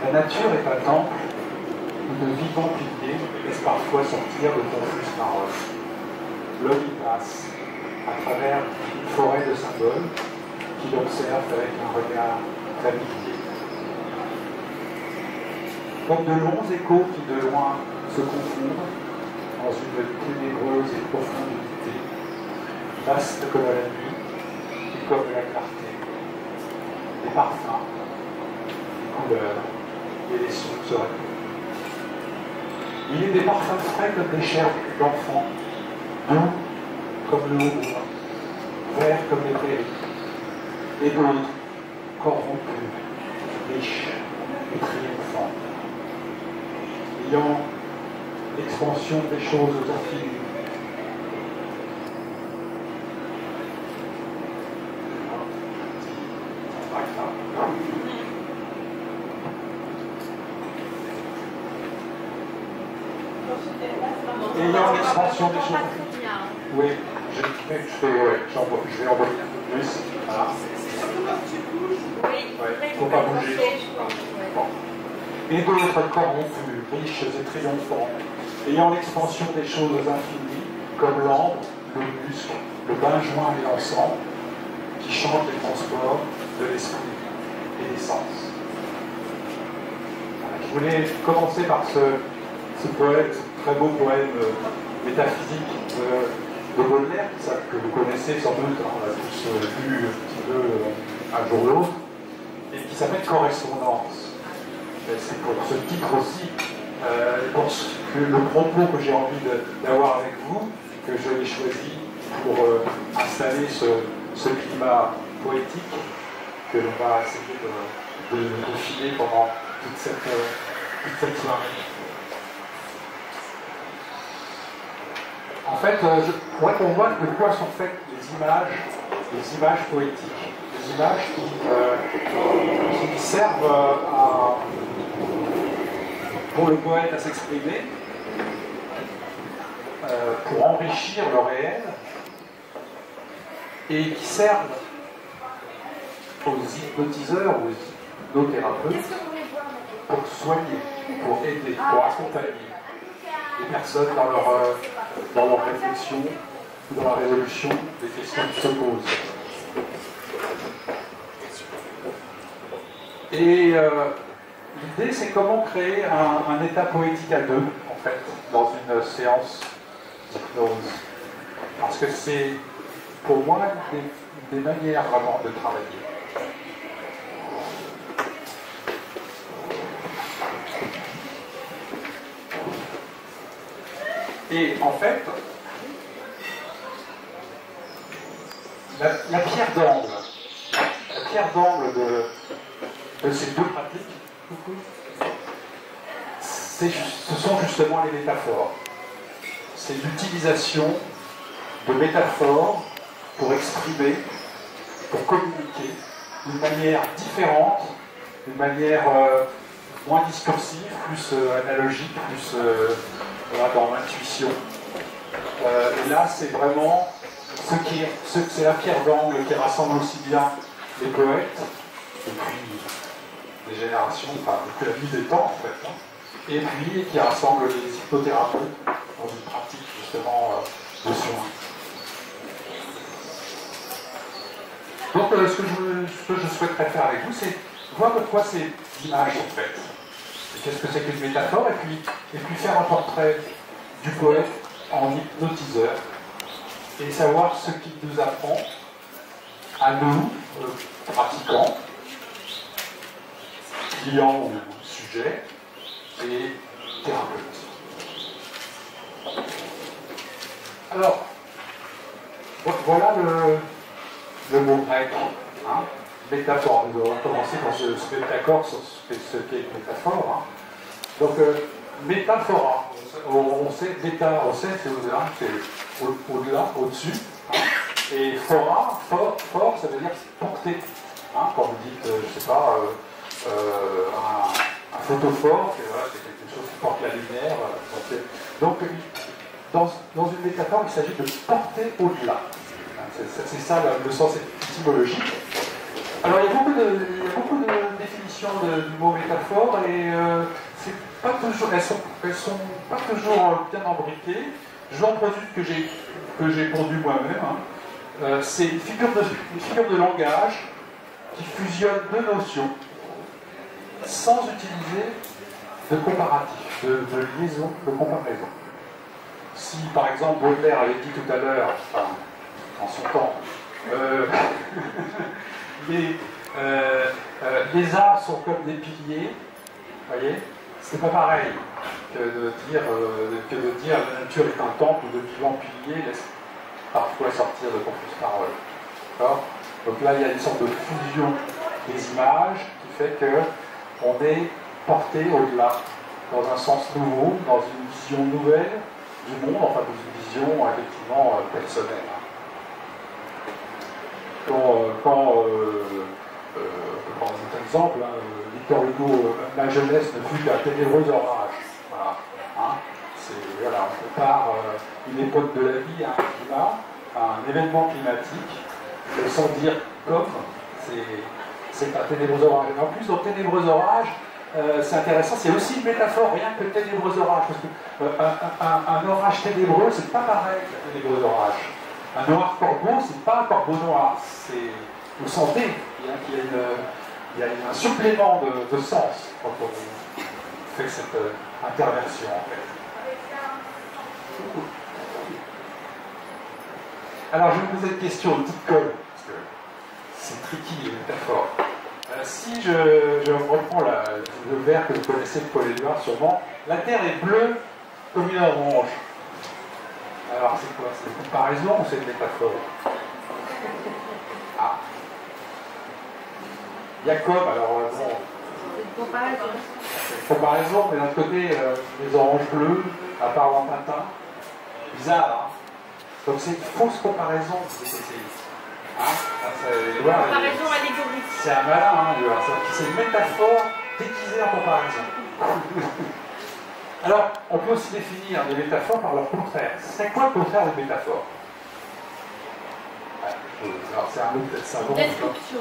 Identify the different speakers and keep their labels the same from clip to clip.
Speaker 1: La nature est un temple où de vivants piliers laissent parfois sortir de confuses paroles. L'homme y passe à travers une forêt de symboles qu'il observe avec un regard familier. Comme de longs échos qui de loin se confondent dans une ténébreuse et profonde unité, vaste comme la nuit et comme la clarté, les parfums, les couleurs et les sons se répondent. Il est des parfums frais comme des chairs d'enfants, doux comme le hautbois, verts comme les prairies, et d'autres corrompus, riches et triomphants, ayant l'expansion des choses infinies. Ayant l'expansion des choses. Oui, je vais envoyer un peu plus. Voilà. Il ne faut pas bouger. Bon. Et d'autres corrompus, riches et triomphants, ayant l'expansion des choses infinies, comme l'ambre, le musc, le benjoin et l'encens, qui chantent les transports de l'esprit et des sens. Voilà. Je voulais commencer par ce poème, ce très beau poème métaphysique de Baudelaire, que vous connaissez sans doute, on l'a tous lu un petit peu un jour ou l'autre, et qui s'appelle Correspondance. C'est pour ce titre aussi, pour le propos que j'ai envie d'avoir avec vous, que je l'ai choisi pour installer ce climat poétique que l'on va essayer de filer pendant toute cette soirée. En fait, je pourrais qu'on voit de quoi sont faites les images poétiques, des images qui servent pour le poète à s'exprimer, pour enrichir le réel, et qui servent aux hypnotiseurs, aux hypnothérapeutes, pour soigner, pour aider, pour accompagner les personnes dans leur réflexion, dans la résolution des questions qui se posent. Et l'idée, c'est comment créer un état poétique à deux, en fait, dans une séance d'hypnose. Parce que c'est, pour moi, des manières vraiment de travailler. Et en fait, la pierre d'angle de ces deux pratiques, ce sont justement les métaphores. C'est l'utilisation de métaphores pour exprimer, pour communiquer d'une manière différente, d'une manière moins discursive, plus analogique, plus dans l'intuition. Et là, c'est vraiment c'est la pierre d'angle qui rassemble aussi bien les poètes, depuis des générations, enfin depuis la nuit des temps en fait, et puis qui rassemble les hypnothérapeutes dans une pratique justement de soins. Donc ce que je souhaiterais faire avec vous, c'est voir de quoi ces images en fait. Qu'est-ce que c'est qu'une métaphore, et puis faire un portrait du poète en hypnotiseur, et savoir ce qu'il nous apprend à nous, pratiquants, clients ou sujets, et thérapeutes. Alors, voilà le mot grec, hein, métaphore. Nous allons commencer par se mettre d'accord sur ce qu'est une métaphore. Hein. Donc, métaphora, on sait, méta, on sait, c'est au-delà, c'est au-delà, au-dessus. Hein. Et fora, fort, ça veut dire porter. Hein, quand vous dites, je sais pas, un photophore, c'est quelque chose qui porte la lumière. Donc, dans une métaphore, il s'agit de porter au-delà. C'est ça le sens étymologique. Alors, il y a beaucoup de définitions définition du mot métaphore et c'est pas toujours, elles sont pas toujours bien embriquées. Je vais en produire que j'ai pondu moi-même. Hein. C'est une figure de langage qui fusionne deux notions sans utiliser de comparatif, de liaison, de comparaison. Si par exemple Baudelaire avait dit tout à l'heure, enfin, en son temps, les arts sont comme des piliers, vous voyez, c'est pas pareil que de dire la nature est un temple où de vivants piliers laissent parfois sortir de confuses paroles. D'accord ? Donc là, il y a une sorte de fusion des images qui fait qu'on est porté au-delà, dans un sens nouveau, dans une vision nouvelle du monde, enfin dans une vision effectivement personnelle. On peut prendre un exemple, hein, Victor Hugo, ma jeunesse ne fut qu'un ténébreux orage. Voilà. Hein, voilà, on compare une époque de la vie à un climat, à un événement climatique, sans dire comme, c'est un ténébreux orage. Et en plus, dans ténébreux orage, c'est intéressant, c'est aussi une métaphore, rien que ténébreux orage, parce qu'un orage ténébreux, c'est pas pareil qu'un ténébreux orage. Un noir corbeau, c'est pas un corbeau noir, vous sentez qu'il y a un supplément de sens quand on fait cette interversion en fait. Alors je vais vous poser une question, une petite colle, parce que c'est tricky les métaphores. Si je reprends le vers que vous connaissez de Paul Éluard sûrement, la terre est bleue comme une orange. Alors c'est quoi? C'est une comparaison ou c'est une métaphore? Ah. Jacob, alors bon.
Speaker 2: C'est une comparaison.
Speaker 1: C'est une comparaison, mais d'un côté, les oranges bleues, à part en matin, bizarre, hein. Donc c'est une fausse comparaison, hein,
Speaker 2: comparaison allégorique.
Speaker 1: C'est un malin, hein, c'est une métaphore déguisée en comparaison. Alors, on peut aussi définir les métaphores par leur contraire. C'est quoi le contraire d'une métaphore? Alors, c'est un mot peut-être savant.
Speaker 2: Une description.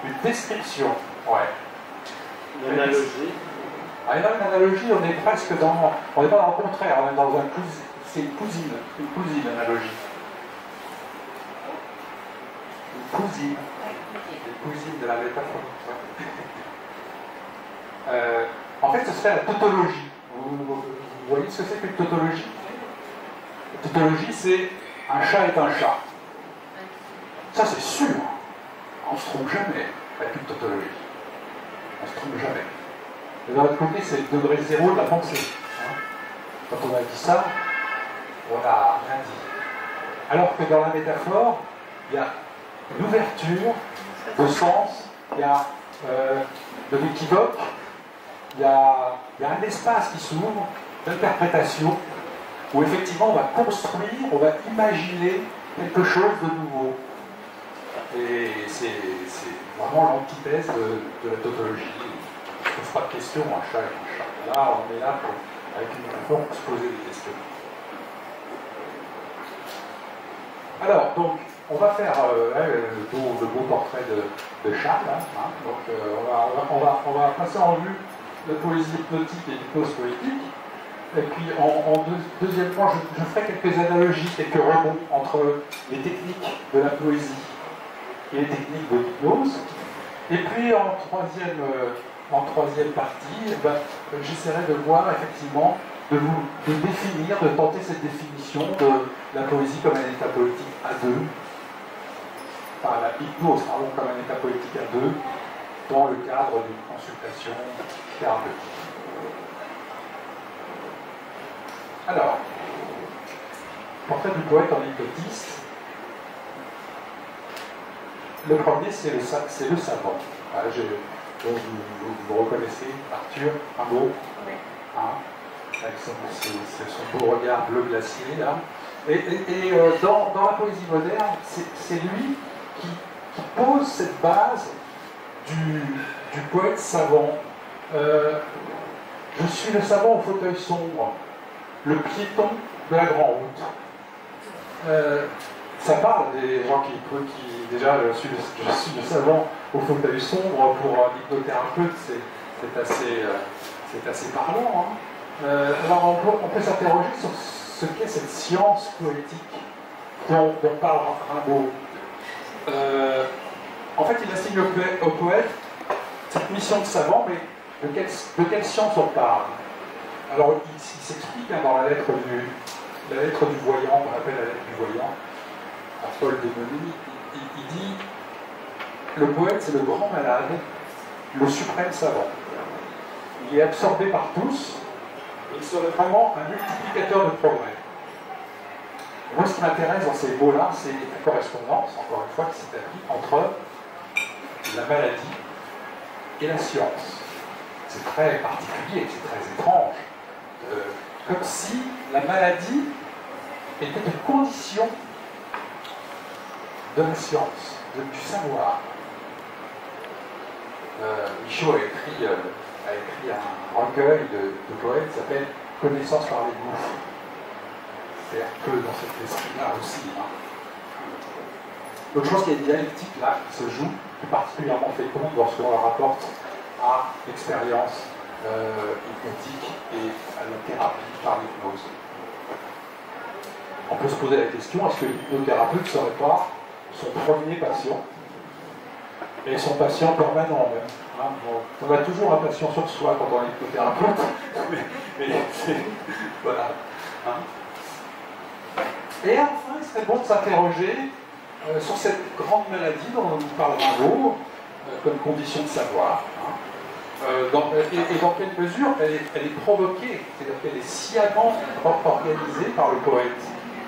Speaker 1: Une description, ouais.
Speaker 3: Une analogie.
Speaker 1: Ah, une analogie, on est presque dans. On n'est pas dans le contraire, on est dans un cousine. C'est une cousine analogie. Une cousine de la métaphore. En fait, ce serait la tautologie. Vous voyez ce que c'est qu'une tautologie? La tautologie, c'est un chat est un chat. Ça, c'est sûr. On ne se trompe jamais avec une tautologie. On ne se trompe jamais. Et d'un autre côté, c'est le degré zéro de la pensée. Quand on a dit ça, on n'a rien dit. Alors que dans la métaphore, il y a une ouverture de sens, il y a de l'équivoque, il y a un espace qui s'ouvre d'interprétation où effectivement on va construire, on va imaginer quelque chose de nouveau. Et c'est vraiment l'antithèse de la tautologie. On ne se pose pas de questions, un chat et un chat. Là, on est là avec une métaphore pour se poser des questions. Alors, donc, on va faire le beau portrait de chat, là. Hein. Donc, on va passer en revue la poésie hypnotique et l'hypnose poétique. Et puis, deuxièmement, je ferai quelques analogies, quelques rebonds entre les techniques de la poésie et les techniques de l'hypnose. Et puis, en troisième partie, j'essaierai de voir effectivement, de définir, de tenter cette définition de la poésie comme un état politique à deux, enfin la hypnose, pardon, comme un état politique à deux, dans le cadre d'une consultation thérapeutique. Alors, portrait du poète en hypnotiste. Le premier, c'est le savant. Voilà, vous reconnaissez, Arthur, un mot, hein, avec son beau regard bleu glacier, là. Et dans la poésie moderne, c'est lui qui pose cette base du poète savant. Je suis le savant au fauteuil sombre, le piéton de la grande route. Ça parle des gens qui déjà, je suis le savant au fauteuil sombre pour un hypnothérapeute, c'est assez parlant. Hein. Alors on peut s'interroger sur ce qu'est cette science poétique dont parle Rimbaud. En fait, il assigne au poète cette mission de savant, mais de quelle science on parle? Alors, il s'explique hein, dans la lettre du voyant, qu'on appelle la lettre du voyant, à Paul Démoni, il dit « Le poète, c'est le grand malade, le suprême savant. Il est absorbé par tous, il serait vraiment un multiplicateur de progrès. » Moi, ce qui m'intéresse dans ces mots-là, c'est la correspondance, encore une fois, qui s'établit entre la maladie et la science. C'est très particulier, c'est très étrange. Comme si la maladie était une condition de la science, du savoir. Michaud a écrit un recueil de poèmes qui s'appelle « Connaissance par les gouffres ». C'est un peu dans cet esprit-là aussi. Hein. Donc je pense qu'il y a une dialectique là qui se joue, plus particulièrement féconde lorsqu'on la rapporte à l'expérience hypnotique et à la thérapie par l'hypnose. On peut se poser la question, est-ce que l'hypnothérapeute ne serait pas son premier patient et son patient permanent même hein, bon, on a toujours un patient sur soi quand on est hypnothérapeute, mais voilà. Hein. Et enfin, il serait bon de s'interroger sur cette grande maladie dont nous parle Rimbaud, comme condition de savoir. Hein. Et dans quelle mesure elle est provoquée, c'est-à-dire qu'elle est sciemment organisée par le poète.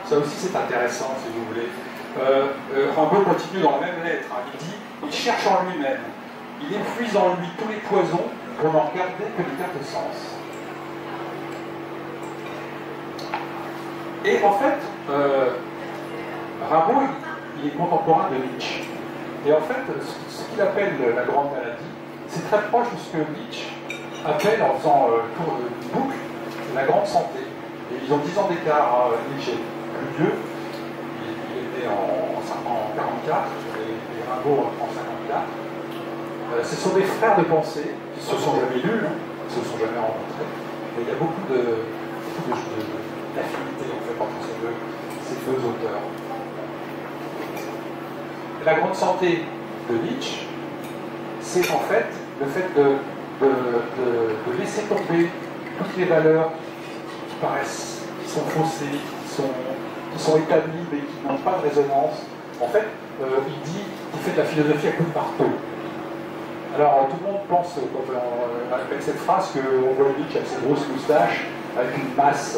Speaker 1: Ça aussi c'est intéressant, si vous voulez. Rimbaud continue dans la même lettre, hein. Il dit « Il cherche en lui-même, il épuise en lui tous les poisons pour n'en garder que les quintessences. » Et en fait, Rimbaud, il est contemporain de Nietzsche. Et en fait, ce qu'il appelle la grande maladie, c'est très proche de ce que Nietzsche appelle, en faisant tour de boucle, la grande santé. Et ils ont 10 ans d'écart, Nietzsche plus vieux, il est né en 1944, et Rimbaud en 1954. Ce sont des frères de pensée, qui se sont jamais lus, hein, qui se sont jamais rencontrés, mais il y a beaucoup d'affinité en fait, entre ces deux auteurs. La grande santé de Nietzsche, c'est en fait le fait de laisser tomber toutes les valeurs qui paraissent, qui sont faussées, qui sont établies mais qui n'ont pas de résonance. En fait, il fait de la philosophie à coups de marteau. Alors tout le monde pense, avec cette phrase, qu'on voit Nietzsche avec ses grosses moustaches, avec une masse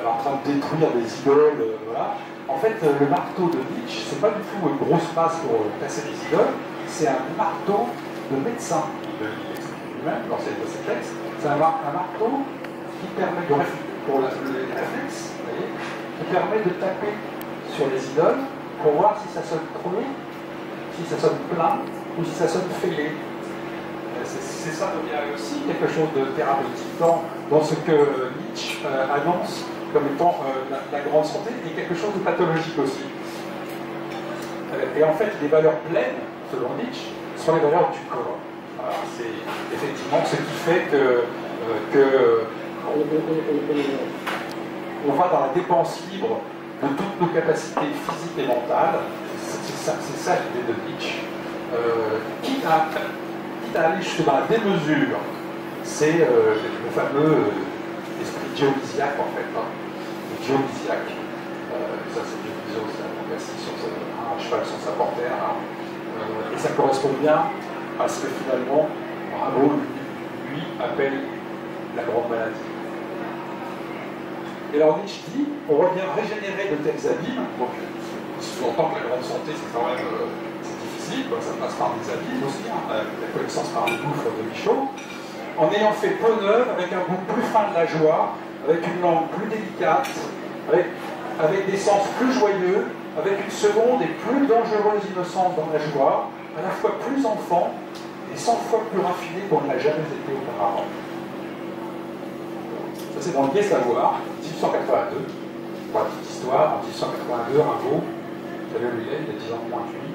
Speaker 1: en train de détruire des idoles, voilà. En fait, le marteau de Nietzsche, c'est pas du tout une grosse masse pour casser des idoles, c'est un marteau de médecin. Il l'explique lui-même dans ses textes. C'est un marteau qui permet de pour les réflexes, vous voyez, qui permet de taper sur les idoles pour voir si ça sonne creux, si ça sonne plein ou si ça sonne fêlé. C'est ça, donc il y a aussi quelque chose de thérapeutique dans ce que Nietzsche annonce comme étant la grande santé, et quelque chose de pathologique aussi. Et en fait, les valeurs pleines, selon Nietzsche, sont les valeurs du corps. C'est effectivement ce qui fait on va dans la dépense libre de toutes nos capacités physiques et mentales. C'est ça l'idée de Nietzsche. Quitte à aller justement à la démesure, c'est le fameux esprit dionysiaque en fait. Hein. Le dionysiaque. Ça c'est Dionysos, c'est assis sur un cheval sur sa portère. Hein. Et ça correspond bien à ce que finalement Rimbaud lui appelle la grande maladie. Et alors Nietzsche dit, on revient régénérer de tels abîmes, donc il sous-entend que la grande santé c'est quand même c'est difficile, donc ça passe par des abîmes aussi, hein, la connaissance par les gouffres de Michaud, en ayant fait peau neuve, avec un goût plus fin de la joie, avec une langue plus délicate, avec des sens plus joyeux, avec une seconde et plus dangereuse innocence dans la joie, à la fois plus enfant et 100 fois plus raffiné qu'on ne l'a jamais été auparavant. Ça c'est dans le Gai Savoir, 1882. Pour la petite histoire, en 1882, Rimbaud, vous savez où il a 10 ans de moins que lui,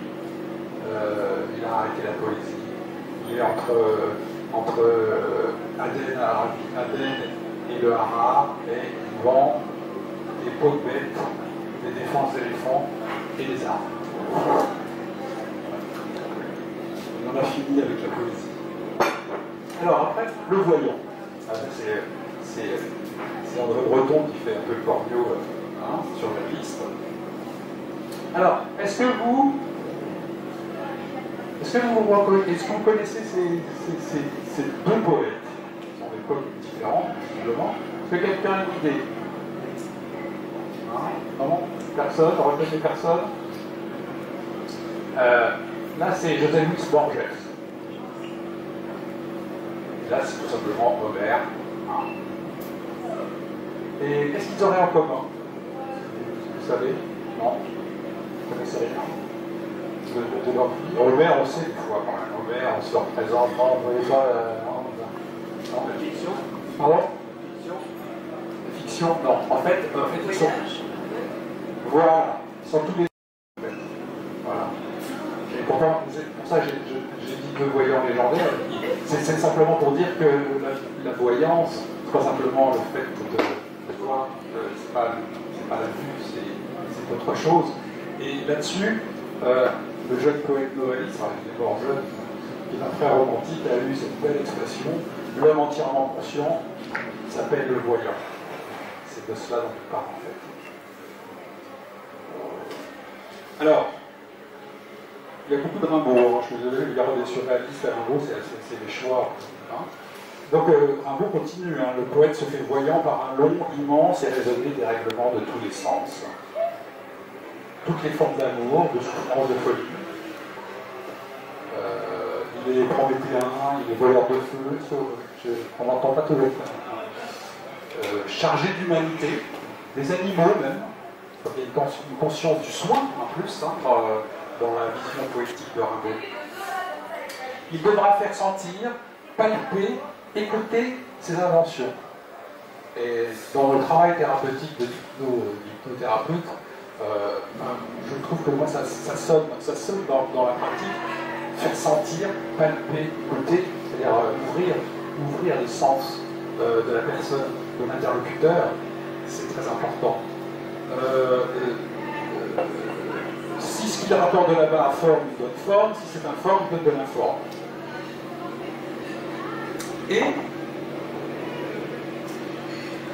Speaker 1: il a arrêté la poésie. Il est entre Aden et le Hara, et il vend des peaux de bêtes, des défenses d'éléphants et des armes. On en a fini avec la poésie. Alors après, le voyant. C'est André Breton qui fait un peu le cordio sur la piste. Alors, est-ce que vous connaissez ces deux poètes qui sont d'époques différentes, visiblement? Est-ce que quelqu'un a une idée? Non? Personne? Reconnaissez personne? Là, c'est José Luis Borges. Là, c'est tout simplement Homère. Et qu'est-ce qu'ils auraient en commun? Vous savez? Non? Vous connaissez rien de leur vie? Homère, on sait des fois quand même. Homère, on se le représente. Non, vous voyez pas. Non, la fiction. Pardon? Fiction. Fiction, non. En fait, ils sont. Voilà. Ils sont tous les. Voilà. Et pourtant, pour ça, j'ai dit deux voyants légendaires. C'est simplement pour dire que la voyance, c'est pas simplement le fait de voir, c'est pas la vue, c'est autre chose. Et là-dessus, le jeune poète noveliste, il est mort jeune, qui est un frère romantique, a eu cette belle expression, l'homme entièrement conscient s'appelle le voyant. C'est de cela dont il parle en fait. Alors, il y a beaucoup de Rimbaud, je suis désolé, le garde des surréalistes à Rimbaud, c'est des choix. Donc Rimbaud continue, le poète se fait voyant par un long, immense et raisonné dérèglement de tous les sens. Toutes les formes d'amour, de souffrance, de folie. Il est prométhéen, il est voleur de feu, on n'entend pas tout le temps. Chargé d'humanité, des animaux même. Il y a une conscience du soin en plus, dans la vision poétique de Rimbaud. Il devra faire sentir, palper, écouter ses inventions. Et dans le travail thérapeutique de l'hypnothérapeute, je trouve que moi ça sonne dans la pratique, faire sentir, palper, écouter, c'est-à-dire ouvrir les sens de la personne, de l'interlocuteur, c'est très important. Si ce qu'il rapporte de là-bas a forme, il donne forme, si c'est informe, il donne de l'informe. Et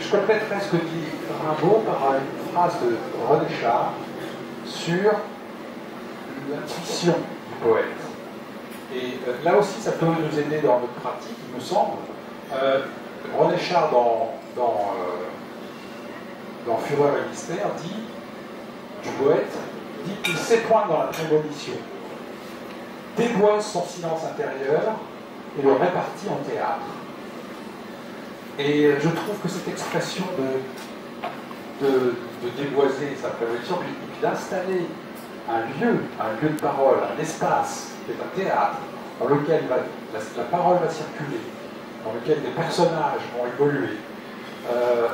Speaker 1: je compléterai ce que dit Rimbaud par une phrase de René Char sur l'intuition du poète. Et là aussi, ça peut nous aider dans notre pratique, il me semble. René Char, dans Fureur et Mystère, dit du poète, dit qu'il s'épointe dans la prémonition, déboise son silence intérieur et le répartit en théâtre. Et je trouve que cette expression de déboiser sa prémonition, puis d'installer un lieu de parole, un espace, qui est un théâtre, dans lequel la parole va circuler, dans lequel des personnages vont évoluer,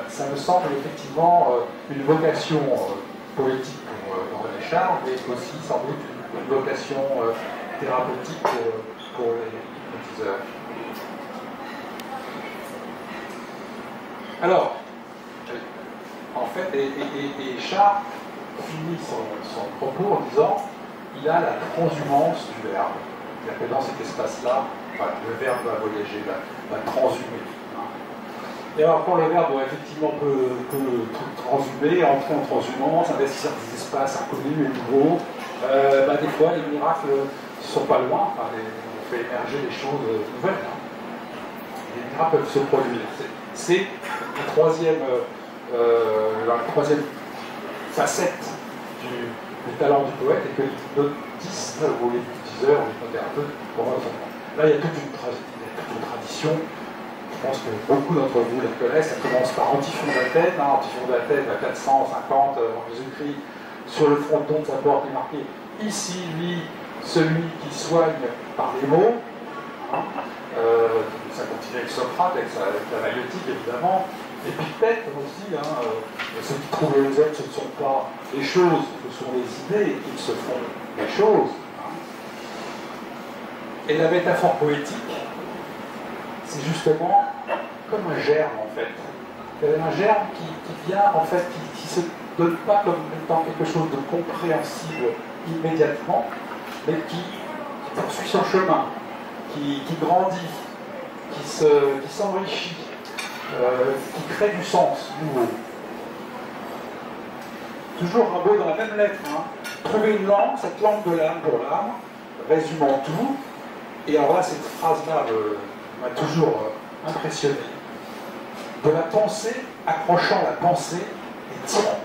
Speaker 1: ça me semble effectivement une vocation poétique pour René Char, mais aussi sans doute une vocation thérapeutique pour les hypnotiseurs. Alors, en fait, et Char finit son propos en disant il a la transhumance du verbe. C'est-à-dire que dans cet espace-là, voilà, le verbe va voyager, va transhumer. Et alors, quand le verbe effectivement peut transhumer, entrer en transhumance, investir des espaces inconnus et nouveaux, des fois les miracles ne sont pas loin, on fait émerger des choses nouvelles. Les miracles peuvent se produire. C'est la troisième facette du talent du poète, et que l'hypnotiste ou l'hypnotiseur ou l'hypnothérapeute, là il y a toute une tradition. Je pense que beaucoup d'entre vous la connaissent. Ça commence par Antiphon d'Athènes. Antiphon d'Athènes à 450 avant Jésus-Christ. Sur le fronton de sa porte est marqué « Ici vit celui qui soigne par les mots ». Ça continue avec Socrate, avec la maïotique évidemment. Épictète aussi, ceux qui trouvent les êtres, ce ne sont pas les choses, ce sont les idées qui se font les choses. Et la métaphore poétique, c'est justement comme un germe en fait. Un germe qui vient en fait, qui se donne pas comme étant quelque chose de compréhensible immédiatement, mais qui poursuit son chemin, qui grandit, qui s'enrichit, qui crée du sens nouveau. Toujours Rimbaud dans la même lettre, trouver une langue, cette langue de l'âme pour l'âme, résumant tout. Et alors là, cette phrase-là m'a toujours impressionné. De la pensée, accrochant la pensée et tirant.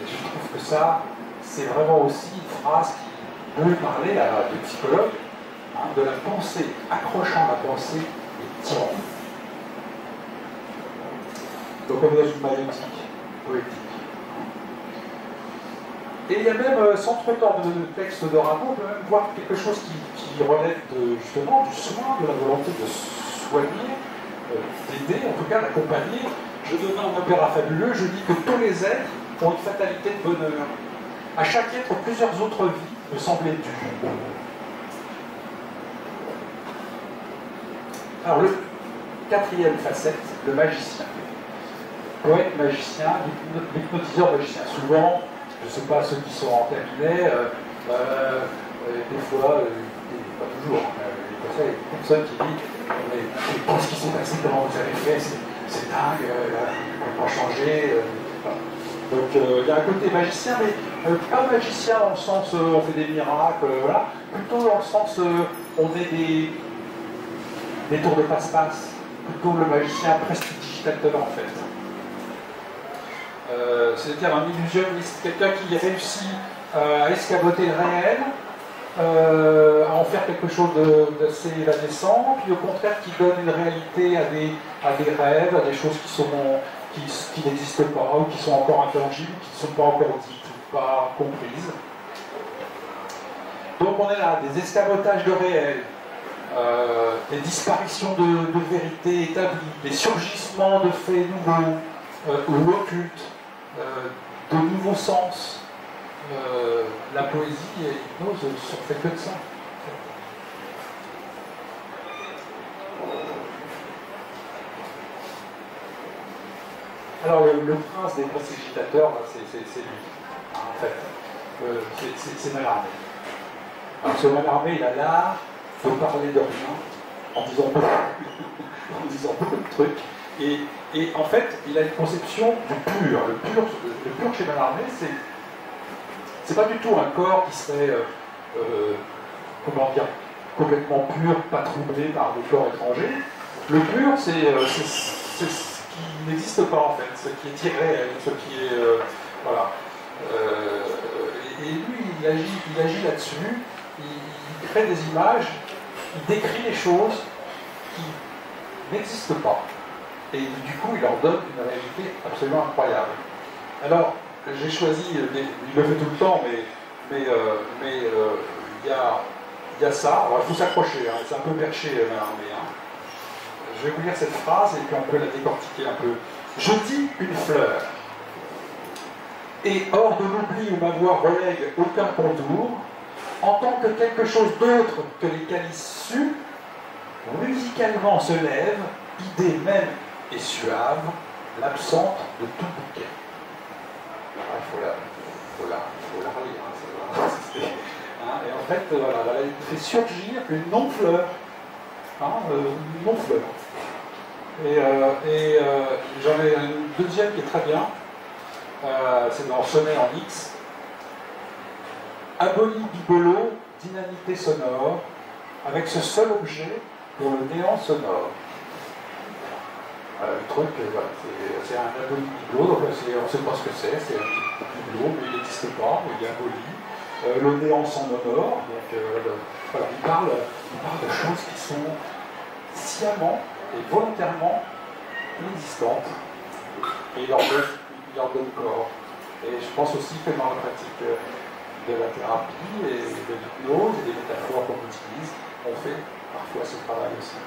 Speaker 1: Et je trouve que ça, c'est vraiment aussi une phrase qui peut parler à des psychologues, de la pensée, accrochant la pensée et tirant. Donc on est dans une maïeutique poétique. Et il y a même, sans trop tordre de texte de Rimbaud, on peut même voir quelque chose qui relève justement du soin, de la volonté de soigner, d'aider, en tout cas d'accompagner. Je deviens un opéra fabuleux, je dis que tous les êtres ont une fatalité de bonheur. À chaque être, plusieurs autres vies me semblaient dues. Alors le quatrième facette, le magicien. Poète, magicien, hypnotiseur, magicien. Souvent, je ne sais pas, ceux qui sont en cabinet, des fois, pas toujours, des fois, il y a une personne qui dit mais qu'est-ce qui s'est passé, comment vous avez fait, c'est dingue, on va changer. Donc il y a un côté magicien, mais pas magicien dans le sens on fait des miracles, voilà, plutôt dans le sens on est des tours de passe-passe, plutôt le magicien prestidigitateur en fait. C'est-à-dire un illusionniste, quelqu'un qui réussit à escamoter le réel, à en faire quelque chose d'assez évanescent, puis au contraire qui donne une réalité à des rêves, à des choses qui n'existent pas, ou qui sont encore intangibles, qui ne sont pas encore dites, ou pas comprises. Donc on est là, des escamotages de réel, des disparitions de vérités établies, des surgissements de faits nouveaux, ou occultes, de nouveaux sens. La poésie et l'hypnose ne sont fait que de ça. Alors le prince des prestigitateurs, c'est lui, en fait. C'est Mallarmé. Alors ce Mallarmé, il a l'art de parler de rien en disant beaucoup de trucs. Et en fait, il a une conception du pur. Le pur chez Mallarmé, c'est pas du tout un corps qui serait, comment dire, complètement pur, pas troublé par des corps étrangers. Le pur, c'est ce qui n'existe pas en fait, ce qui est irréel, ce qui est, voilà. Et lui, il agit là-dessus. Il crée des images, il décrit les choses qui n'existent pas. Et du coup, il leur donne une réalité absolument incroyable. Alors, j'ai choisi, il le fait tout le temps, mais il y a ça. Alors, il faut s'accrocher, c'est un peu perché, Mallarmé. Je vais vous lire cette phrase et puis on peut la décortiquer un peu. Je dis une fleur, et hors de l'oubli où ma voix relègue aucun contour, en tant que quelque chose d'autre que les calices sus, musicalement se lève, idée même et suave, l'absente de tout bouquet. Il faut la relire. Et en fait, voilà, elle fait surgir une non-fleur. Une non-fleur. Et j'en ai une deuxième qui est très bien. C'est dans Sonnet en X. Abolie bibelot d'inanité sonore, avec ce seul objet pour le néant sonore. Le truc, voilà, c'est un aboli bibelot, donc on ne sait pas ce que c'est un bibelot, mais il n'existe pas, il est aboli. Le néant s'en honore, donc voilà, il parle de choses qui sont sciemment et volontairement inexistantes, et il leur donne corps. Et je pense aussi que dans la pratique de la thérapie et de l'hypnose et des métaphores qu'on utilise, on fait parfois ce travail aussi.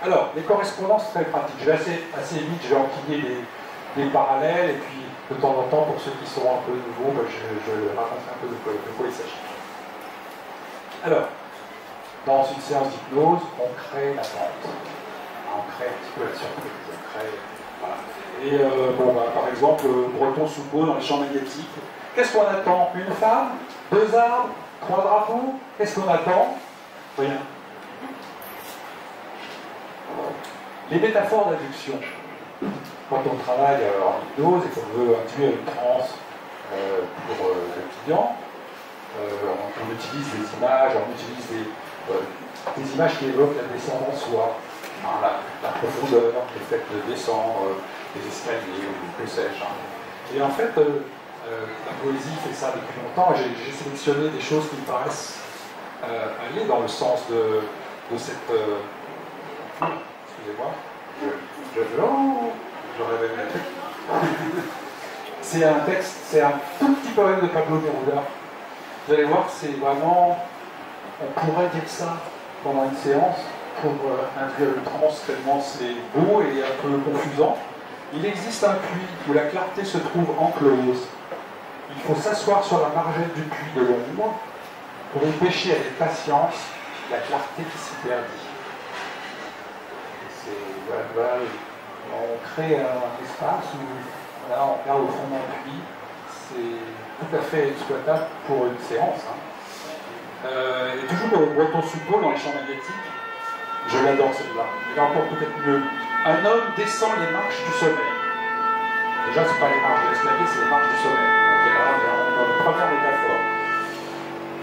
Speaker 1: Alors, les correspondances très pratiques. Je vais assez vite, je vais enquiller des parallèles, et puis de temps en temps, pour ceux qui sont un peu nouveaux, ben, je raconterai un peu de quoi il s'agit. Alors, dans une séance d'hypnose, on crée l'attente. On crée un petit peu la surprise. On crée, voilà. Et par exemple, Breton Soupeau dans les champs magnétiques. Qu'est-ce qu'on attend? Une femme? 2 arbres? 3 drapeaux? Qu'est-ce qu'on attend? Rien. Les métaphores d'adduction. Quand on travaille en hypnose et qu'on veut induire une transe pour le client, on utilise des images, on utilise des images qui évoquent la descente en soi, hein, la profondeur, le fait de descendre des escaliers ou que sais-je. Hein. Et en fait, la poésie fait ça depuis longtemps. J'ai sélectionné des choses qui me paraissent aller dans le sens de cette... excusez-moi, je révèle un truc. C'est un texte, c'est un tout petit poème de Pablo Neruda. Vous allez voir, c'est vraiment... On pourrait dire ça pendant une séance pour induire le transe, tellement c'est beau et un peu confusant. Il existe un puits où la clarté se trouve enclose. Il faut s'asseoir sur la margelle du puits de l'ombre pour y pêcher avec patience la clarté qui s'y perdit. Voilà, on crée un espace où voilà, on regarde au fond d'un puits. C'est tout à fait exploitable pour une séance. Hein. Et toujours au Breton Soupeau dans les champs magnétiques, je l'adore celle-là. Il est encore peut-être mieux. Un homme descend les marches du sommeil. Déjà, ce n'est pas les marches de l'escalier, c'est les marches du sommeil. Donc là, dans la première métaphore.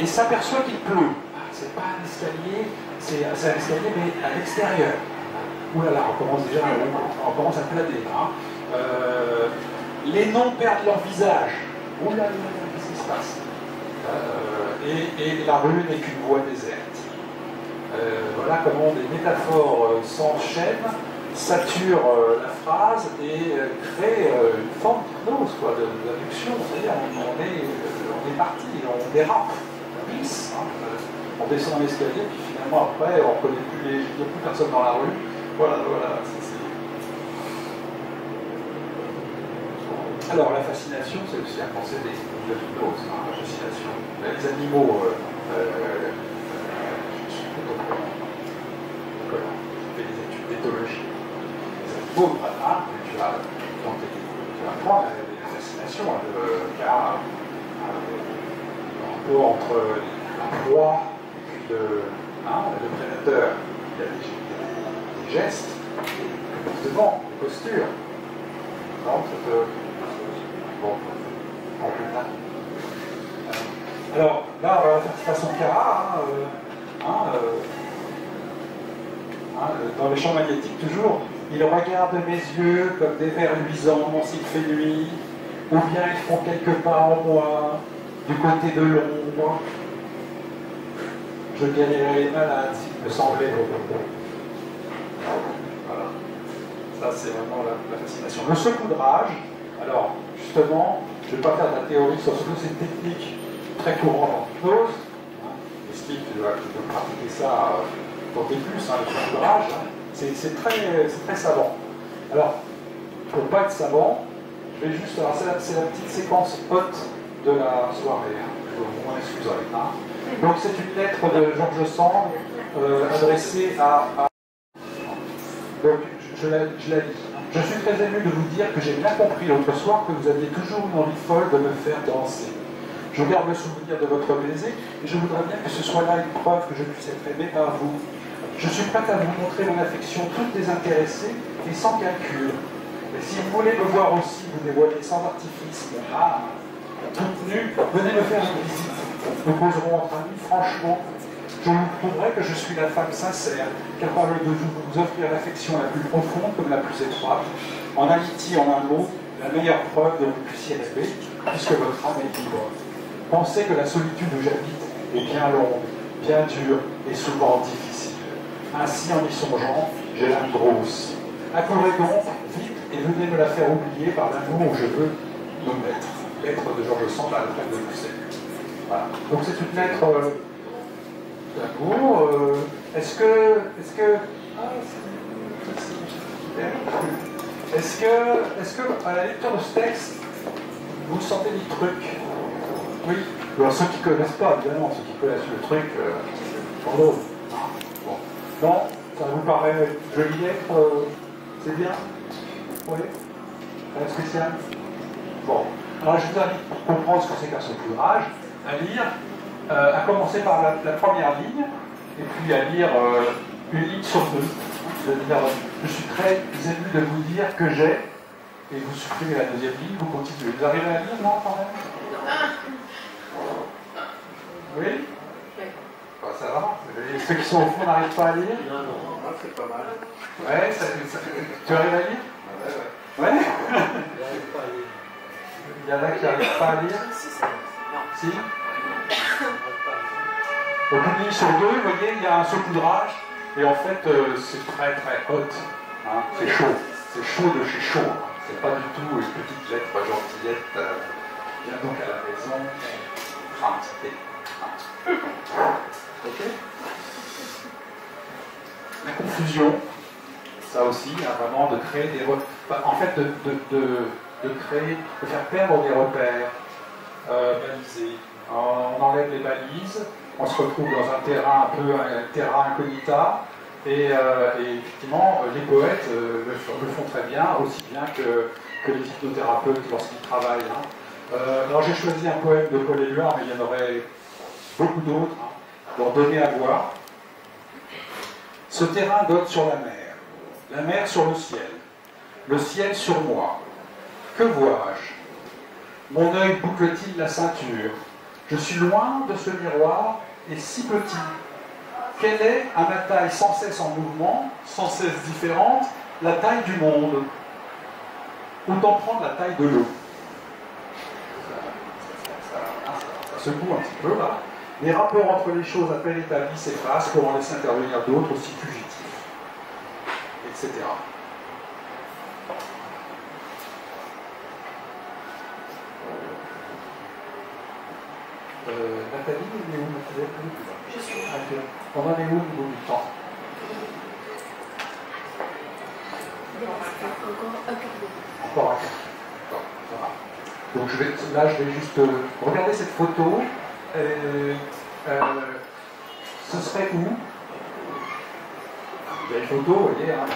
Speaker 1: Et s'aperçoit qu'il pleut. C'est pas un escalier, c'est un escalier, mais à l'extérieur. Ouh là là, on commence déjà, on commence à planer. Hein. Les noms perdent leur visage. Ouh là là, qu'est-ce qui se passe? Et la rue n'est qu'une voie déserte. Voilà comment des métaphores s'enchaînent, saturent la phrase et créent une forme d'hypnose, d'adduction. C'est-à-dire on est parti, on dérape, on glisse. Hein. On descend l'escalier, puis finalement après on ne connaît plus il n'y a plus personne dans la rue. Voilà. Alors la fascination, c'est aussi un procédé de l'hypnose, hein, la fascination. Les animaux, je suis plutôt je fais des études d'éthologie. Les animaux, tu vas apprendre la fascination, le rapport entre la proie et puis le prédateur. Il y a des gestes, des comportements, des postures. Non, bon, en plus tard. Alors, là, on va faire façon Cara, dans les champs magnétiques, toujours. Ils regardent mes yeux comme des vers luisants s'il fait nuit, ou bien ils font quelques pas en moi, du côté de l'ombre. Je guérirai les malades s'il me semblait beau. Voilà. Ça, c'est vraiment la fascination. Le saupoudrage, alors, justement, je ne vais pas faire de la théorie sur ce que c'est une technique très courante en hypnose. J'explique que tu peux pratiquer ça pour tes plus, le saupoudrage. C'est très savant. Alors, pour ne pas être savant, je vais juste. Alors, c'est la petite séquence haute de la soirée. Je m'en excuserai. Donc, c'est une lettre de Georges Sand adressée à. Donc, je la lis. Je suis très ému de vous dire que j'ai bien compris l'autre soir que vous aviez toujours une envie folle de me faire danser. Je garde le souvenir de votre baiser et je voudrais bien que ce soit là une preuve que je puisse être aimé par vous. Je suis prête à vous montrer mon affection toute désintéressée et sans calcul. Et si vous voulez me voir aussi vous dévoiler sans artifice mon âme, toute nue, venez me faire une visite. Nous poserons entre amis franchement. Je vous prouverai que je suis la femme sincère, capable de vous offrir l'affection la plus profonde comme la plus étroite, en amitié en un mot, la meilleure preuve dont vous puissiez rêver, puisque votre âme est libre. Pensez que la solitude où j'habite est bien longue, bien dure et souvent difficile. Ainsi, en y songeant, j'ai l'âme grosse. Accourez donc, vite, et venez me la faire oublier par l'amour où je veux me mettre. Lettre de Georges Sand à Alfred de Musset. Voilà. Donc c'est une lettre d'amour. Est-ce que Est-ce que, à la lecture de ce texte, vous sentez des trucs? Oui. Alors, ceux qui ne connaissent pas, évidemment, ceux qui connaissent le truc, pardon. Bon. Non, ça vous paraît joli lettre, c'est bien? Oui. Rien de spécial? Bon. Alors, je vous invite, pour comprendre ce que c'est qu'un saupoudrage, à lire, à commencer par la première ligne, et puis à lire une ligne sur deux. C'est-à-dire, je suis très ému de vous dire que j'ai, et vous supprimez la deuxième ligne, vous continuez. Vous arrivez à lire, non, quand même? Oui? Bah, ça va. Et ceux qui sont au fond n'arrivent pas à lire?
Speaker 3: Non, c'est pas mal.
Speaker 1: Ouais, tu arrives à lire? Ouais. Ouais. Il y en a qui n'arrivent pas à lire? Si? Donc une ligne sur deux, vous voyez, il y a un saupoudrage, et en fait, c'est très très hot. Hein, c'est chaud. C'est chaud de chez chaud. C'est pas du tout une petite lettre gentillette. Viens donc à la maison. Un petit thé. Ok? La confusion, ça aussi, hein, vraiment de créer des en fait de créer, de faire perdre des repères balisés. On enlève les balises, on se retrouve dans un terrain un peu un terrain incognita, et effectivement les poètes le font très bien, aussi bien que les hypnothérapeutes lorsqu'ils travaillent. Hein. Alors j'ai choisi un poème de Paul Éluard, mais il y en aurait beaucoup d'autres, hein, pour donner à voir. Ce terrain donne sur la mer sur le ciel sur moi. Que vois-je? Mon œil boucle-t-il la ceinture? Je suis loin de ce miroir et si petit. Quelle est, à ma taille sans cesse en mouvement, sans cesse différente, la taille du monde? Autant prendre la taille de l'eau. Ça secoue un petit peu là. Les rapports entre les choses à peine établis s'effacent pour en laisser intervenir d'autres aussi fugitifs, etc. Nathalie, elle est où Nathalie?
Speaker 2: Je suis là.
Speaker 1: On en est où au niveau du temps? Encore un quart. Bon, ça va. Donc là, je vais juste regarder cette photo. Ce serait où? Il y a une photo, vous voyez. Hein,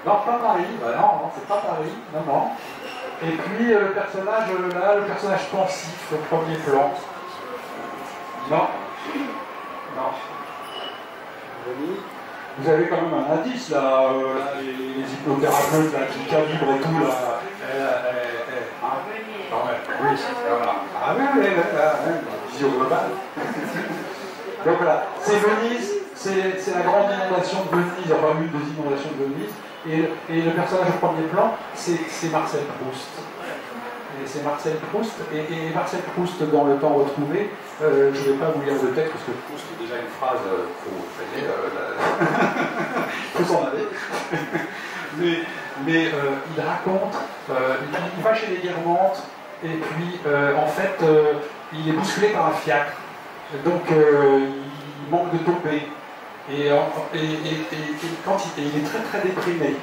Speaker 1: non, pas Paris. Bah non, c'est pas Paris. Non, non. Et puis le personnage là, le personnage pensif, au premier plan. Non. Non. Vous avez quand même un indice là, les hypnothérapeutes là, qui calibrent et tout là. Hein, quand même. Oui, voilà. Ah oui, vision globale. Donc voilà, c'est Venise, c'est la grande inondation de Venise, enfin une des inondations de Venise. Et le personnage au premier plan, c'est Marcel Proust. Et c'est Marcel Proust. Et Marcel Proust, dans Le Temps retrouvé, je ne vais pas vous lire le texte, parce que Proust, c'est déjà une phrase, faut s'en aller. mais il raconte, il va chez les Guermantes, et puis, en fait, il est bousculé par un fiacre. Donc, il manque de tomber. Et quand il est très très déprimé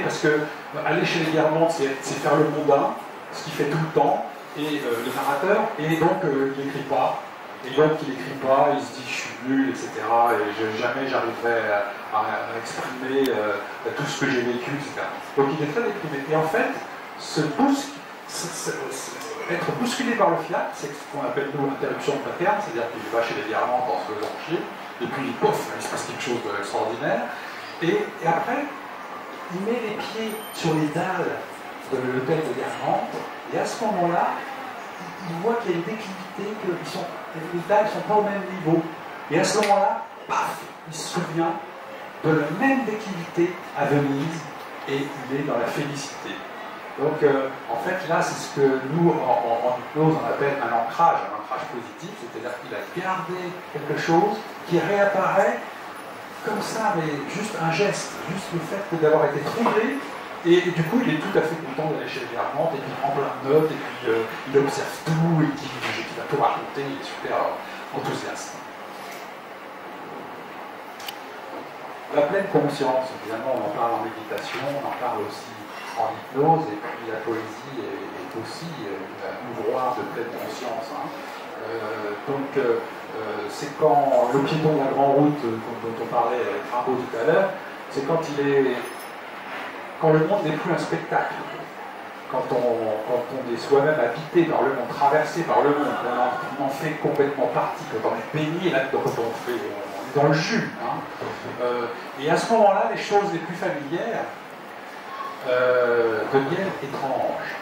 Speaker 1: parce que aller chez les Guermantes, c'est faire le mondain, ce qu'il fait tout le temps, et le narrateur, et donc il n'écrit pas. Et donc il n'écrit pas, il se dit je suis nul, etc. Et jamais j'arriverai à exprimer tout ce que j'ai vécu, etc. Donc il est très déprimé. Et en fait, être bousculé par le fiacre, c'est ce qu'on appelle nous l'interruption paterne, c'est-à-dire qu'il va chez les Guermantes en se faisant chier. Et puis, pof, il se passe quelque chose d'extraordinaire. Et après, il met les pieds sur les dalles de l'hôtel de Guermantes, et à ce moment-là, il voit qu'il y a une déclivité, que les dalles ne sont pas au même niveau. Et à ce moment-là, paf, il se souvient de la même déclivité à Venise, et il est dans la félicité. Donc, en fait, là, c'est ce que nous, en hypnose, on appelle un ancrage positif, c'est-à-dire qu'il a gardé quelque chose qui réapparaît comme ça, mais juste un geste, juste le fait d'avoir été troublé, et du coup, il est tout à fait content d'aller chez les Guermantes, et puis il prend plein de notes, et puis il observe tout, et il va tout raconter, il est super enthousiaste. La pleine conscience, évidemment, on en parle en méditation, on en parle aussi en hypnose, et puis la poésie est aussi un ouvroir de pleine conscience. Hein. C'est quand le piéton de la grande route dont on parlait avec Rimbaud tout à l'heure, c'est quand le monde n'est plus un spectacle. Quand on est soi-même habité par le monde, traversé par le monde, on en fait complètement partie, quand on est baigné là-dedans, quand on est dans le jus. Hein. Et à ce moment-là, les choses les plus familières deviennent étranges.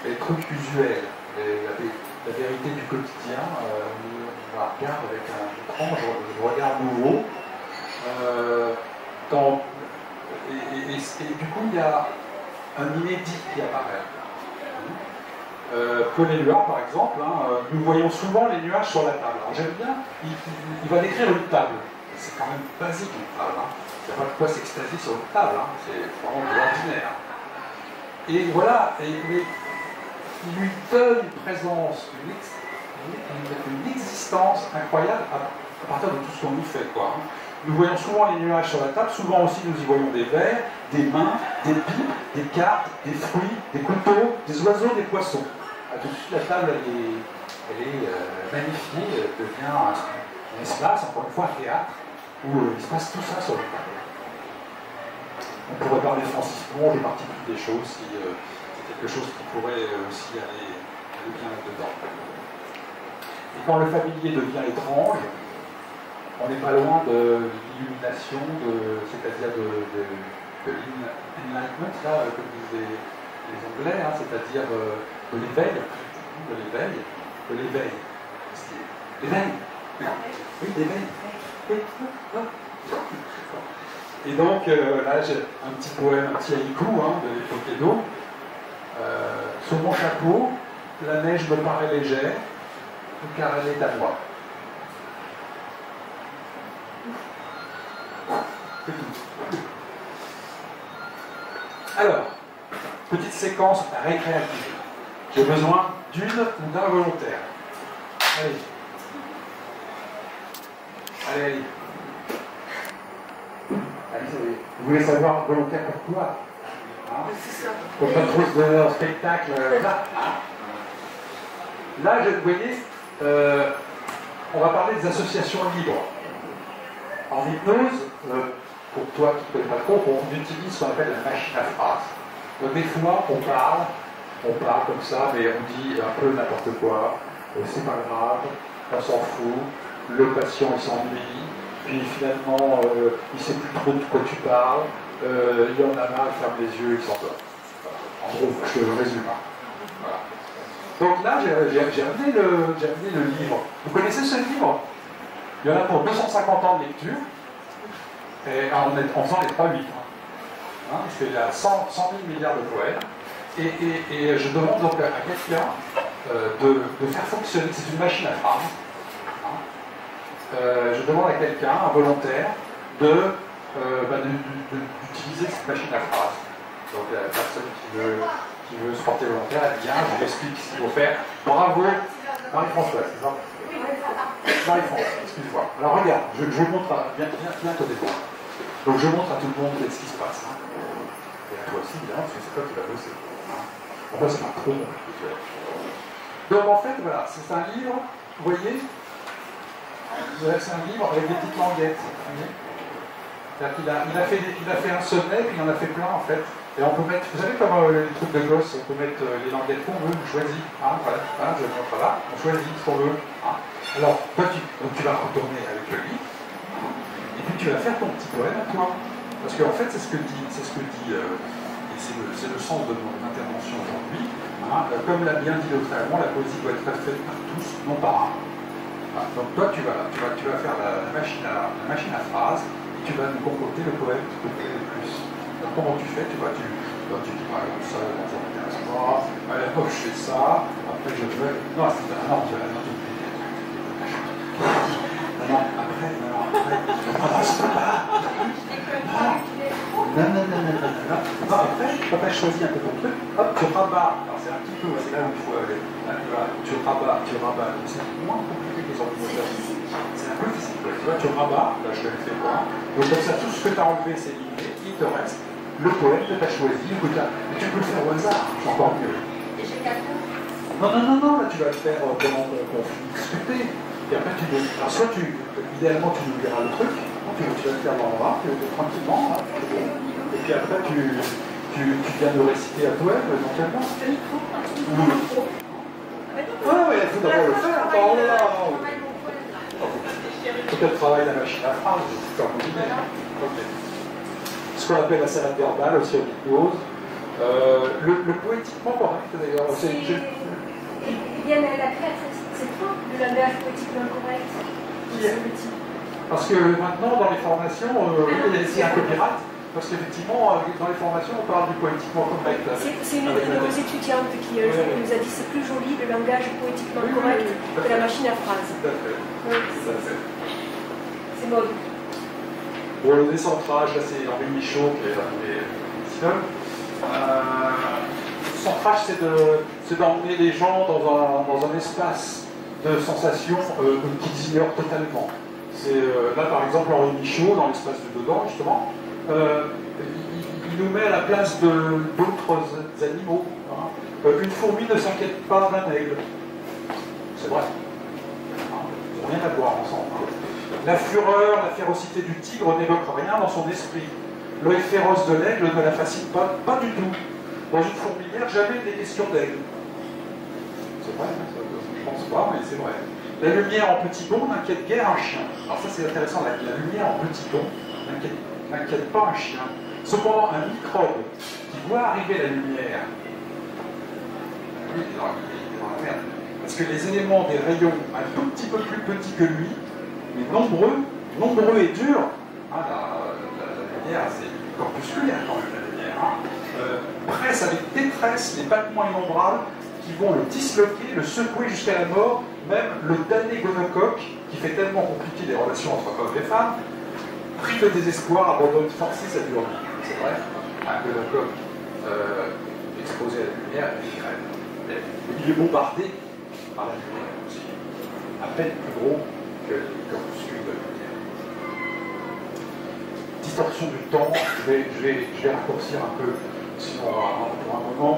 Speaker 1: Les trucs usuels, la vérité du quotidien, on la regarde avec un étrange regard nouveau. Et du coup, il y a un inédit qui apparaît. Paul Éluard, par exemple, hein, nous voyons souvent les nuages sur la table. Alors j'aime bien, il va décrire une table. C'est quand même basique une table. Hein. Il n'y a pas de quoi s'extasier sur une table, hein. C'est vraiment de l'ordinaire. Et voilà, il lui donne une présence, une existence incroyable à partir de tout ce qu'on lui fait, quoi. Nous voyons souvent les nuages sur la table, souvent aussi nous y voyons des verres, des mains, des pipes, des cartes, des fruits, des couteaux, des oiseaux, des poissons. Tout de suite, la table, elle est magnifiée, elle devient un espace, encore une fois, un théâtre, où il se passe tout ça sur la table. On pourrait parler de Francis Ponge, de partie des choses, si c'est quelque chose qui pourrait aussi aller bien là-dedans. Et quand le familier devient étrange, on n'est pas loin de l'illumination, c'est-à-dire de l'enlightenment, là, comme disent les Anglais, hein, c'est-à-dire de l'éveil, de l'éveil. L'éveil. Oui, l'éveil. Oui. Et donc, là, j'ai un petit poème, un petit haïku hein, de l'époque Edo. Sur mon chapeau, la neige me paraît légère, car elle est à moi. C'est tout. Alors, petite séquence récréative. J'ai besoin d'une ou d'un volontaire. Allez. Allez. Vous voulez savoir volontaire pourquoi hein? Pour pas trop se donner un spectacle. Là, vous voyez, on va parler des associations libres. En hypnose, pour toi qui ne connais pas trop, on utilise ce qu'on appelle la machine à phrase. Donc des fois, on parle comme ça, mais on dit un peu n'importe quoi, c'est pas grave, on s'en fout, le patient il s'ennuie, puis finalement, il ne sait plus trop de quoi tu parles, il en a marre, il ferme les yeux, il s'endort. Voilà. En gros, je te résume. Voilà. Donc là, j'ai amené le livre. Vous connaissez ce livre? Il y en a pour 250 ans de lecture, et en faisant les 3-8. Hein, il y a 100 000 milliards de poèmes, et je demande donc à quelqu'un de faire fonctionner, c'est une machine à phrase, je demande à quelqu'un, un volontaire, d'utiliser cette machine à phrase. Donc la personne qui veut se porter volontaire, elle vient, je lui explique ce qu'il faut faire. Bravo, Marie-Françoise, c'est ça? Marie-France, excuse-moi. Alors regarde, je montre bien côté de moi. Donc je montre à tout le monde ce qui se passe. Hein. Et à toi aussi, évidemment, parce que c'est toi qui vas bosser. Hein. Enfin, c'est pas trop compliqué. Donc en fait, voilà, c'est un livre, vous voyez, c'est un livre avec des petites languettes. Il a fait un sommet, puis il en a fait plein en fait. Et on peut mettre, vous savez comme les trucs de gosse, on peut mettre les languettes qu'on veut, on choisit. Hein, voilà, je montre là, on choisit ce qu'on veut. Hein. Alors, toi, tu vas retourner avec le livre, et puis tu vas faire ton petit poème à toi. Parce qu'en fait, c'est ce que dit, et c'est le sens de mon intervention aujourd'hui. Hein. Comme l'a bien dit l'autre allemand, la poésie doit être faite par tous, non par un. Voilà. Donc toi, tu vas faire la machine à phrase, et tu vas nous concocter le poème qui te plaît le plus. Alors, comment tu fais? Tu dis par exemple ça, ça m'intéresse pas, allez, moi je fais ça, après je veux. Non, c'est non, tu vas non, après. Ah, je peux pas. Non, après, quand tu as choisi un peu ton truc, hop, tu rabats. Alors c'est un petit peu, c'est là où il faut aller. Là, tu rabats. C'est moins compliqué que les ordinateurs. c'est un peu physique. Tu vois, tu rabats, là je te le fais pas. Donc comme ça, tout ce que tu as enlevé, c'est éliminé, il te reste le poème que tu as choisi. Mais tu peux le faire au hasard, c'est encore mieux.
Speaker 2: Et j'ai 4 ans.
Speaker 1: Non, là tu vas le faire pendant qu'on finit de discuter. Et après, alors soit idéalement tu nous diras le truc, tu vas le faire dans le bras, tranquillement, là, et puis après tu viens de réciter à toi, éventuellement. Ouais, il faut d'abord le faire. Oh là là. Peut-être travailler la machine à phrase, c'est super compliqué. Okay. Ce qu'on appelle la salade verbale aussi en hypnose. Le poétiquement correct d'ailleurs.
Speaker 2: Il y a la créatrice, c'est toi, le langage poétiquement correct.
Speaker 1: Parce que maintenant, dans les formations, c'est un copyright. Parce qu'effectivement, dans les formations, on parle du poétiquement correct.
Speaker 2: C'est une de nos étudiantes qui nous a dit c'est plus joli le langage poétiquement correct que la machine à phrases.
Speaker 1: Tout à fait.
Speaker 2: C'est mode.
Speaker 1: Bon, le décentrage, là, c'est Henri Michaud qui est synonyme. Le centrage, c'est d'emmener les gens dans un espace de sensations qu'ils ignorent totalement. Là, par exemple, Henri Michaud, dans l'espace de dedans, justement, il nous met à la place d'autres animaux. Hein. Une fourmi ne s'inquiète pas d'un aigle. C'est vrai. Ils n'ont rien à voir ensemble. La fureur, la férocité du tigre n'évoque rien dans son esprit. L'œil féroce de l'aigle ne la fascine pas du tout. Dans une fourmilière, jamais des questions d'aigle. C'est vrai, je ne pense pas, mais c'est vrai. La lumière en petit bond n'inquiète guère un chien. Alors ça c'est intéressant, la lumière en petit bond n'inquiète pas un chien. Cependant, un microbe qui voit arriver la lumière, lui, il est dans la merde. Parce que les éléments des rayons un tout petit peu plus petits que lui, mais nombreux et durs, hein, la lumière c'est corpusculaire quand même, la lumière, presse avec détresse les battements innombrables qui vont le disloquer, le secouer jusqu'à la mort, même le damné gonocoque, qui fait tellement compliquer les relations entre hommes et femmes, pris de désespoir, abandonne forcé sa dure vie. C'est vrai, un gonocoque exposé à la lumière, il crève. Il est bombardé par la lumière aussi, à peine plus gros que les corpuscules de la lumière. Distorsion du temps, je vais raccourcir un peu, sinon pour un moment,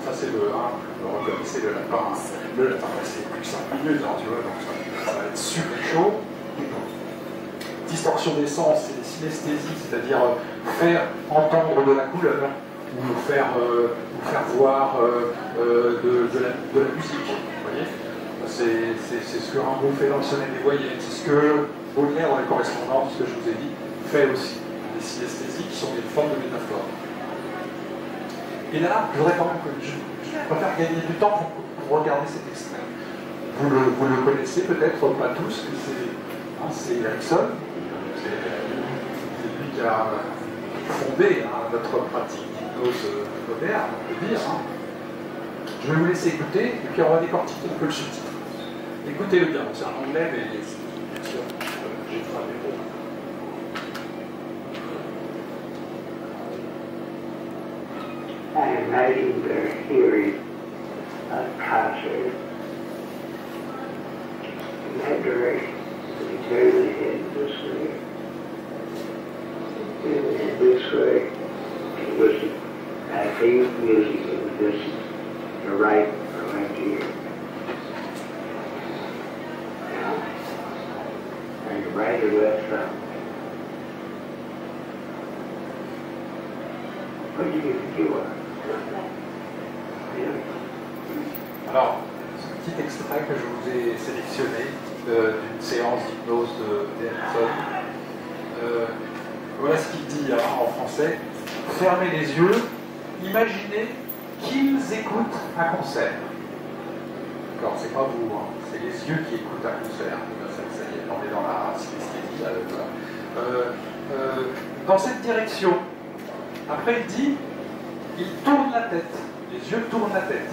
Speaker 1: ça c'est le 1, vous reconnaissez le lapin, c'est plus que 5 minutes, hein, tu vois, donc ça va être super chaud. Distorsion des sens, c'est des synesthésies, c'est-à-dire faire entendre de la couleur, ou faire voir de la musique, vous voyez. C'est ce que Rimbaud fait dans le Sonnet des Voyelles, c'est ce que Baudelaire dans les correspondances, ce que je vous ai dit, fait aussi. Des synesthésies qui sont des formes de métaphores. Et là, je voudrais quand même que je préfère gagner du temps pour regarder cet extrait. Vous le connaissez peut-être, pas tous, c'est Erickson. C'est lui qui a fondé notre pratique d'hypnose moderne, on peut dire. Je vais vous laisser écouter, et puis on va décortiquer un peu le sous-titre. Écoutez-le bien, c'est en anglais, mais bien sûr, j'ai frappé pour.
Speaker 4: I imagine their theory of concerts in that direction. We turn the head this way, and this way, and listen. I think music and listen. The right or left ear. Now, and the right or left thumb. What do you think you are?
Speaker 1: Alors, ce petit extrait que je vous ai sélectionné d'une séance d'hypnose d'Erickson, voilà ce qu'il dit en français. Fermez les yeux, imaginez qu'ils écoutent un concert. D'accord, c'est pas vous, c'est les yeux qui écoutent un concert. Ça y est, on est dans la synesthésie. Dans cette direction, après il dit, il tourne la tête. Les yeux tournent la tête.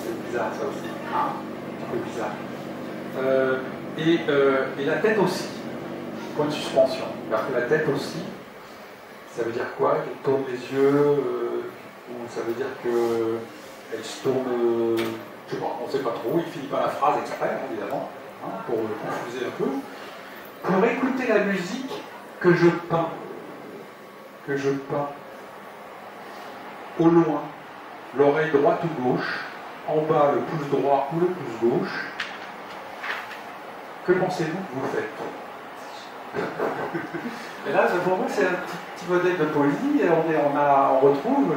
Speaker 1: C'est bizarre ça aussi. Un petit peu bizarre. Et la tête aussi. Point de suspension. Alors que la tête aussi, ça veut dire quoi? Il tourne les yeux, ou ça veut dire qu'elle se tourne, je sais pas, on ne sait pas trop, il finit pas la phrase exprès, évidemment, pour le confuser un peu. pour écouter la musique que je peins, au loin, l'oreille droite ou gauche, en bas le pouce droit ou le pouce gauche, que pensez-vous que vous faites? Et là, pour moi, c'est un petit modèle de poésie. On retrouve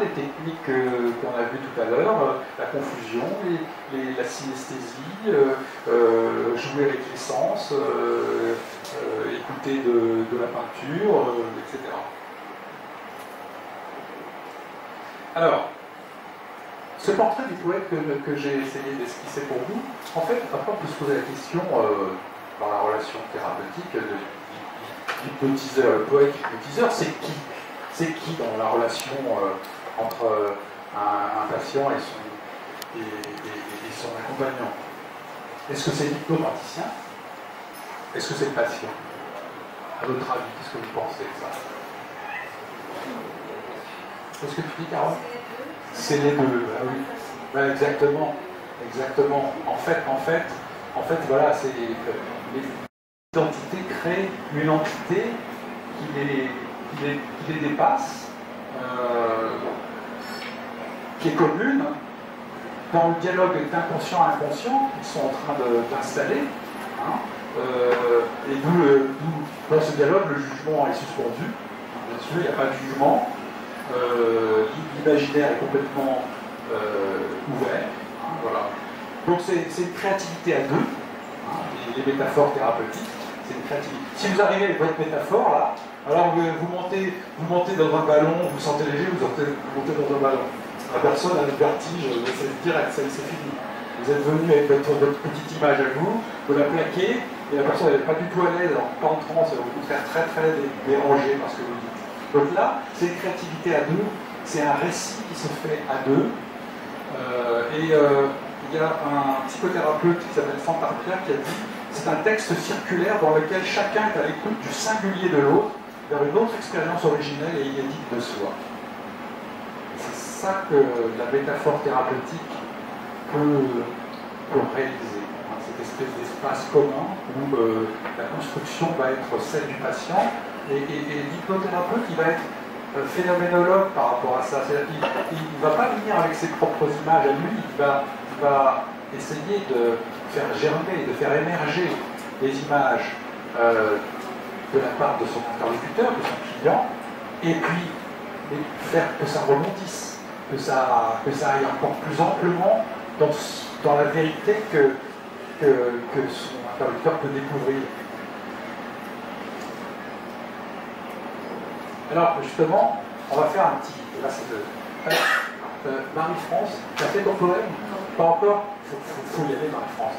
Speaker 1: les techniques qu'on a vues tout à l'heure, la confusion, la synesthésie, jouer avec les sens, écouter de la peinture, etc. Alors, ce portrait du poète que j'ai essayé d'esquisser pour vous, en fait, après on peut se poser la question, dans la relation thérapeutique, l'hypnotiseur, le poète hypnotiseur, c'est qui? C'est qui dans la relation entre un patient et son accompagnant? Est-ce que c'est l'hypnopraticien? Est-ce que c'est le patient? À votre avis, qu'est-ce que vous pensez de ça? Qu'est-ce que tu dis, Carole? C'est les deux, ah oui. Ben, exactement. En fait, voilà, c'est l'identité crée une entité qui les dépasse, qui est commune, dans le dialogue d'inconscient à inconscient qu'ils sont en train d'installer. Et d'où, dans ce dialogue, le jugement est suspendu. Bien sûr, il n'y a pas de jugement. L'imaginaire est complètement ouvert. Voilà. Donc c'est une créativité à deux. Les métaphores thérapeutiques, c'est une créativité. Si vous arrivez avec votre métaphore là, alors vous montez dans un ballon, vous sentez léger, vous montez dans un ballon. La personne a le vertige, c'est direct, c'est fini. Vous êtes venu avec votre petite image à vous la plaquez, et la personne n'est pas du tout à l'aise, alors pas en transe, elle va vous faire très très dérangé par ce que vous dites. Donc là, c'est une créativité à deux, c'est un récit qui se fait à deux. Il y a un psychothérapeute qui s'appelle Santarpia qui a dit c'est un texte circulaire dans lequel chacun est à l'écoute du singulier de l'autre vers une autre expérience originelle et inédite de soi. C'est ça que la métaphore thérapeutique peut réaliser. Cette espèce d'espace commun où la construction va être celle du patient et l'hypnothérapeute il va être phénoménologue par rapport à ça. C'est-à-dire qu'il ne va pas venir avec ses propres images à lui, il va essayer de faire germer, de faire émerger des images de la part de son interlocuteur, de son client, et puis faire que ça rebondisse, que ça aille encore plus amplement dans la vérité que son interlocuteur peut découvrir. Alors justement, on va faire un petit... Là, c'est Marie-France, tu as fait ton poème? Pas encore? Faut y aller, Marie-France.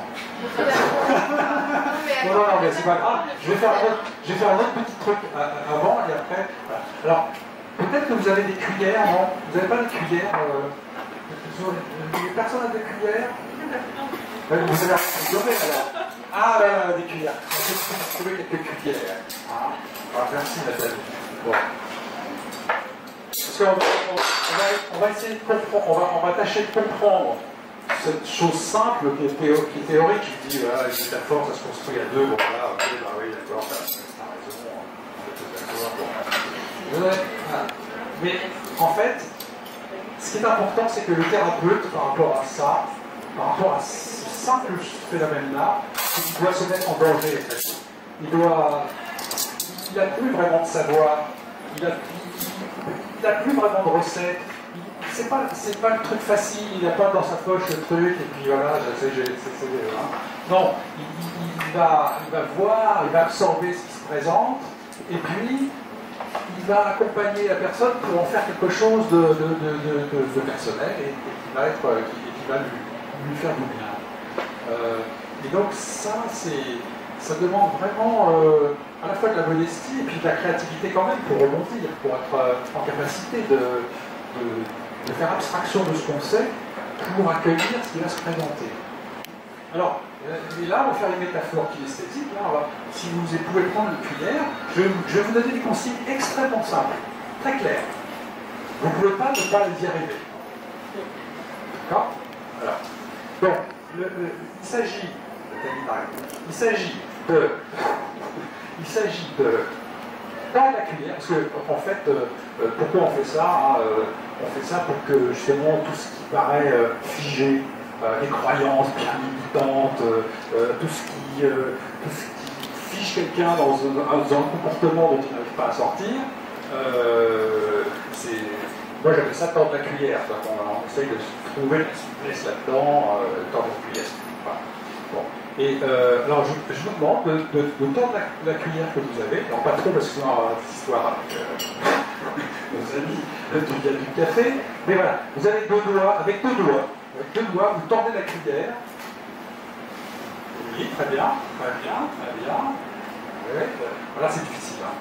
Speaker 1: Non, mais c'est pas grave. Je vais faire un autre petit truc avant et après. Voilà. Alors, peut-être que vous avez des cuillères, non? Vous n'avez pas de cuillères personne n'a des cuillères? Vous avez alors. Ah, là, des cuillères. Je vais trouver quelques cuillères. Ah, merci, Nathalie. Bon. Parce qu'on va essayer de comprendre, on va tâcher de comprendre cette chose simple qui est théorique, qui dit voilà, les métaphores, ça se construit à deux, bon voilà, ok, bah oui, d'accord, t'as raison, on est tous d'accord. Mais en fait, ce qui est important, c'est que le thérapeute, par rapport à ça, par rapport à ce simple phénomène-là, c'est qu'il doit se mettre en danger, en fait. Il n'a plus vraiment de savoir, il n'a plus vraiment de recettes. C'est pas le truc facile, il n'a pas dans sa poche le truc, et puis voilà, non, il va voir, il va absorber ce qui se présente, et puis il va accompagner la personne pour en faire quelque chose de personnel, et qui va lui faire du bien. Et donc ça demande vraiment à la fois de la modestie, et puis de la créativité quand même, pour rebondir, pour être en capacité de faire abstraction de ce qu'on sait pour accueillir ce qui va se présenter. Alors, et là, on va faire les métaphores kinesthétiques. Là, si vous pouvez prendre une cuillère, je vais vous donner des consignes extrêmement simples, très claires. Vous ne pouvez pas ne pas les y arriver. D'accord? Alors, donc, il s'agit tordre la cuillère, parce que en fait, pourquoi on fait ça hein, on fait ça pour que justement tout ce qui paraît figé, les croyances bien militantes, tout ce qui fige quelqu'un dans un comportement dont il n'arrive pas à sortir, moi j'appelle ça tordre la cuillère, on essaye de trouver la souplesse là-dedans, tordre la cuillère. Voilà. Bon. Et alors je vous demande de tordre la cuillère que vous avez, alors pas trop parce que sinon on va avoir cette histoire avec nos amis du café, mais voilà, vous avez avec deux doigts, vous tordez la cuillère. Oui, très bien. Ouais, voilà, c'est difficile, hein.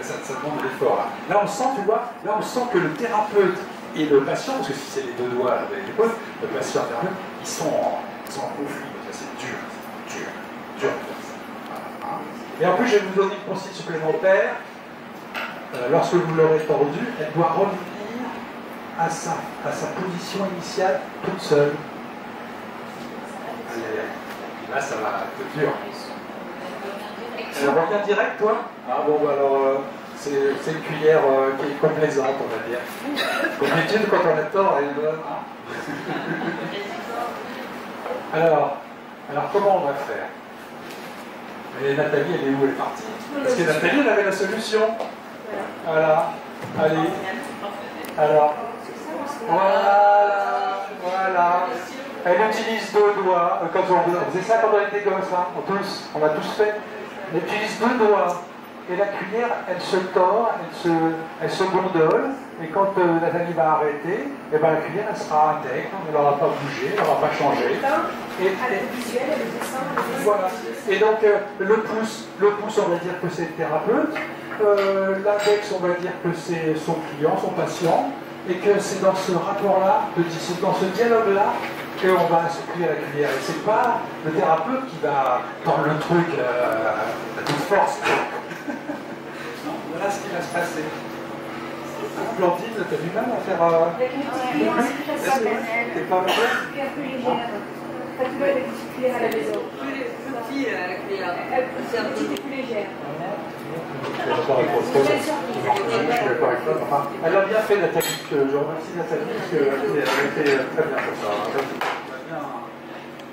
Speaker 1: Ça demande de l'effort. Là, on sent, tu vois, on sent que le thérapeute et le patient, parce que si c'est les deux doigts avec les potes, le patient et le thérapeute, ils sont en conflit. C'est dur de faire ça. Voilà. Et en plus, je vais vous donner une consigne supplémentaire. Lorsque vous l'aurez tordue, elle doit revenir à sa position initiale toute seule. Là, ça va être dur. Elle revient direct, toi? Ah bon, bah alors, c'est une cuillère qui est complaisante, on va dire. Comme d'habitude, quand on a tort, elle donne. Alors, comment on va faire? Et Nathalie, elle est où? Elle est partie? Parce que Nathalie, elle avait la solution. Voilà. Allez. Alors. Voilà. Elle utilise deux doigts. Quand on faisait ça quand on était gosse, hein. On a tous fait. Elle utilise deux doigts. Et la cuillère, elle se tord, elle se gondole. Et quand Nathalie va arrêter, et ben, la cuillère, elle sera intègre. Elle n'aura pas bougé, elle n'aura pas changé. Voilà. Et donc, le pouce, on va dire que c'est le thérapeute. L'index, on va dire que c'est son client, son patient. Et que c'est dans ce rapport-là, c'est dans ce dialogue-là, qu'on va s'appuyer à la cuillère. Et c'est pas le thérapeute qui va tendre le truc à toute force. Non, voilà ce qui va se passer. Blandine, t'as du mal à faire...
Speaker 2: Avec une petite cuillère, c'est plus facile.
Speaker 1: T'es pas avec
Speaker 2: Un peu légère. Pas toujours avec une petite cuillère à la maison.
Speaker 5: Plus petit la cuillère.
Speaker 2: C'est un petit et plus légère.
Speaker 1: Elle a bien fait, Nathalie. Je remercie Nathalie parce qu'elle a été très bien pour ça.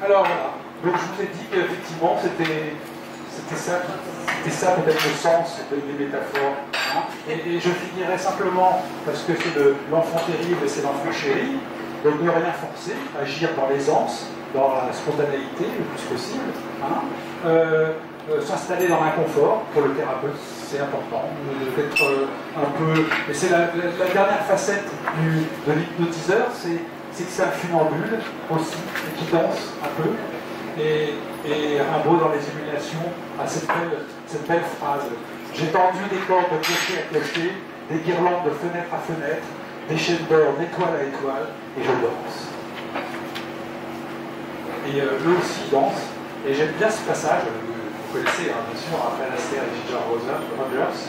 Speaker 1: Alors voilà. Donc je vous ai dit qu'effectivement c'était ça peut-être le sens des métaphores. Hein. Et je finirai simplement parce que c'est l'enfant terrible et c'est l'enfant chéri. Donc ne rien forcer, agir dans l'aisance, dans la spontanéité le plus possible. Hein. S'installer dans l'inconfort pour le thérapeute, c'est important d'être un peu. Et c'est la dernière facette de l'hypnotiseur, c'est que c'est un funambule aussi, et qui danse un peu. Et Rimbaud dans les Illuminations a cette belle phrase: j'ai tendu des cordes de clocher à clocher, des guirlandes de fenêtre à fenêtre, des chaînes d'or d'étoile à étoile, et je danse. Et eux aussi dansent. Et j'aime bien ce passage. Vous connaissez, hein, bien sûr, Fred Astaire et Ginger Rogers.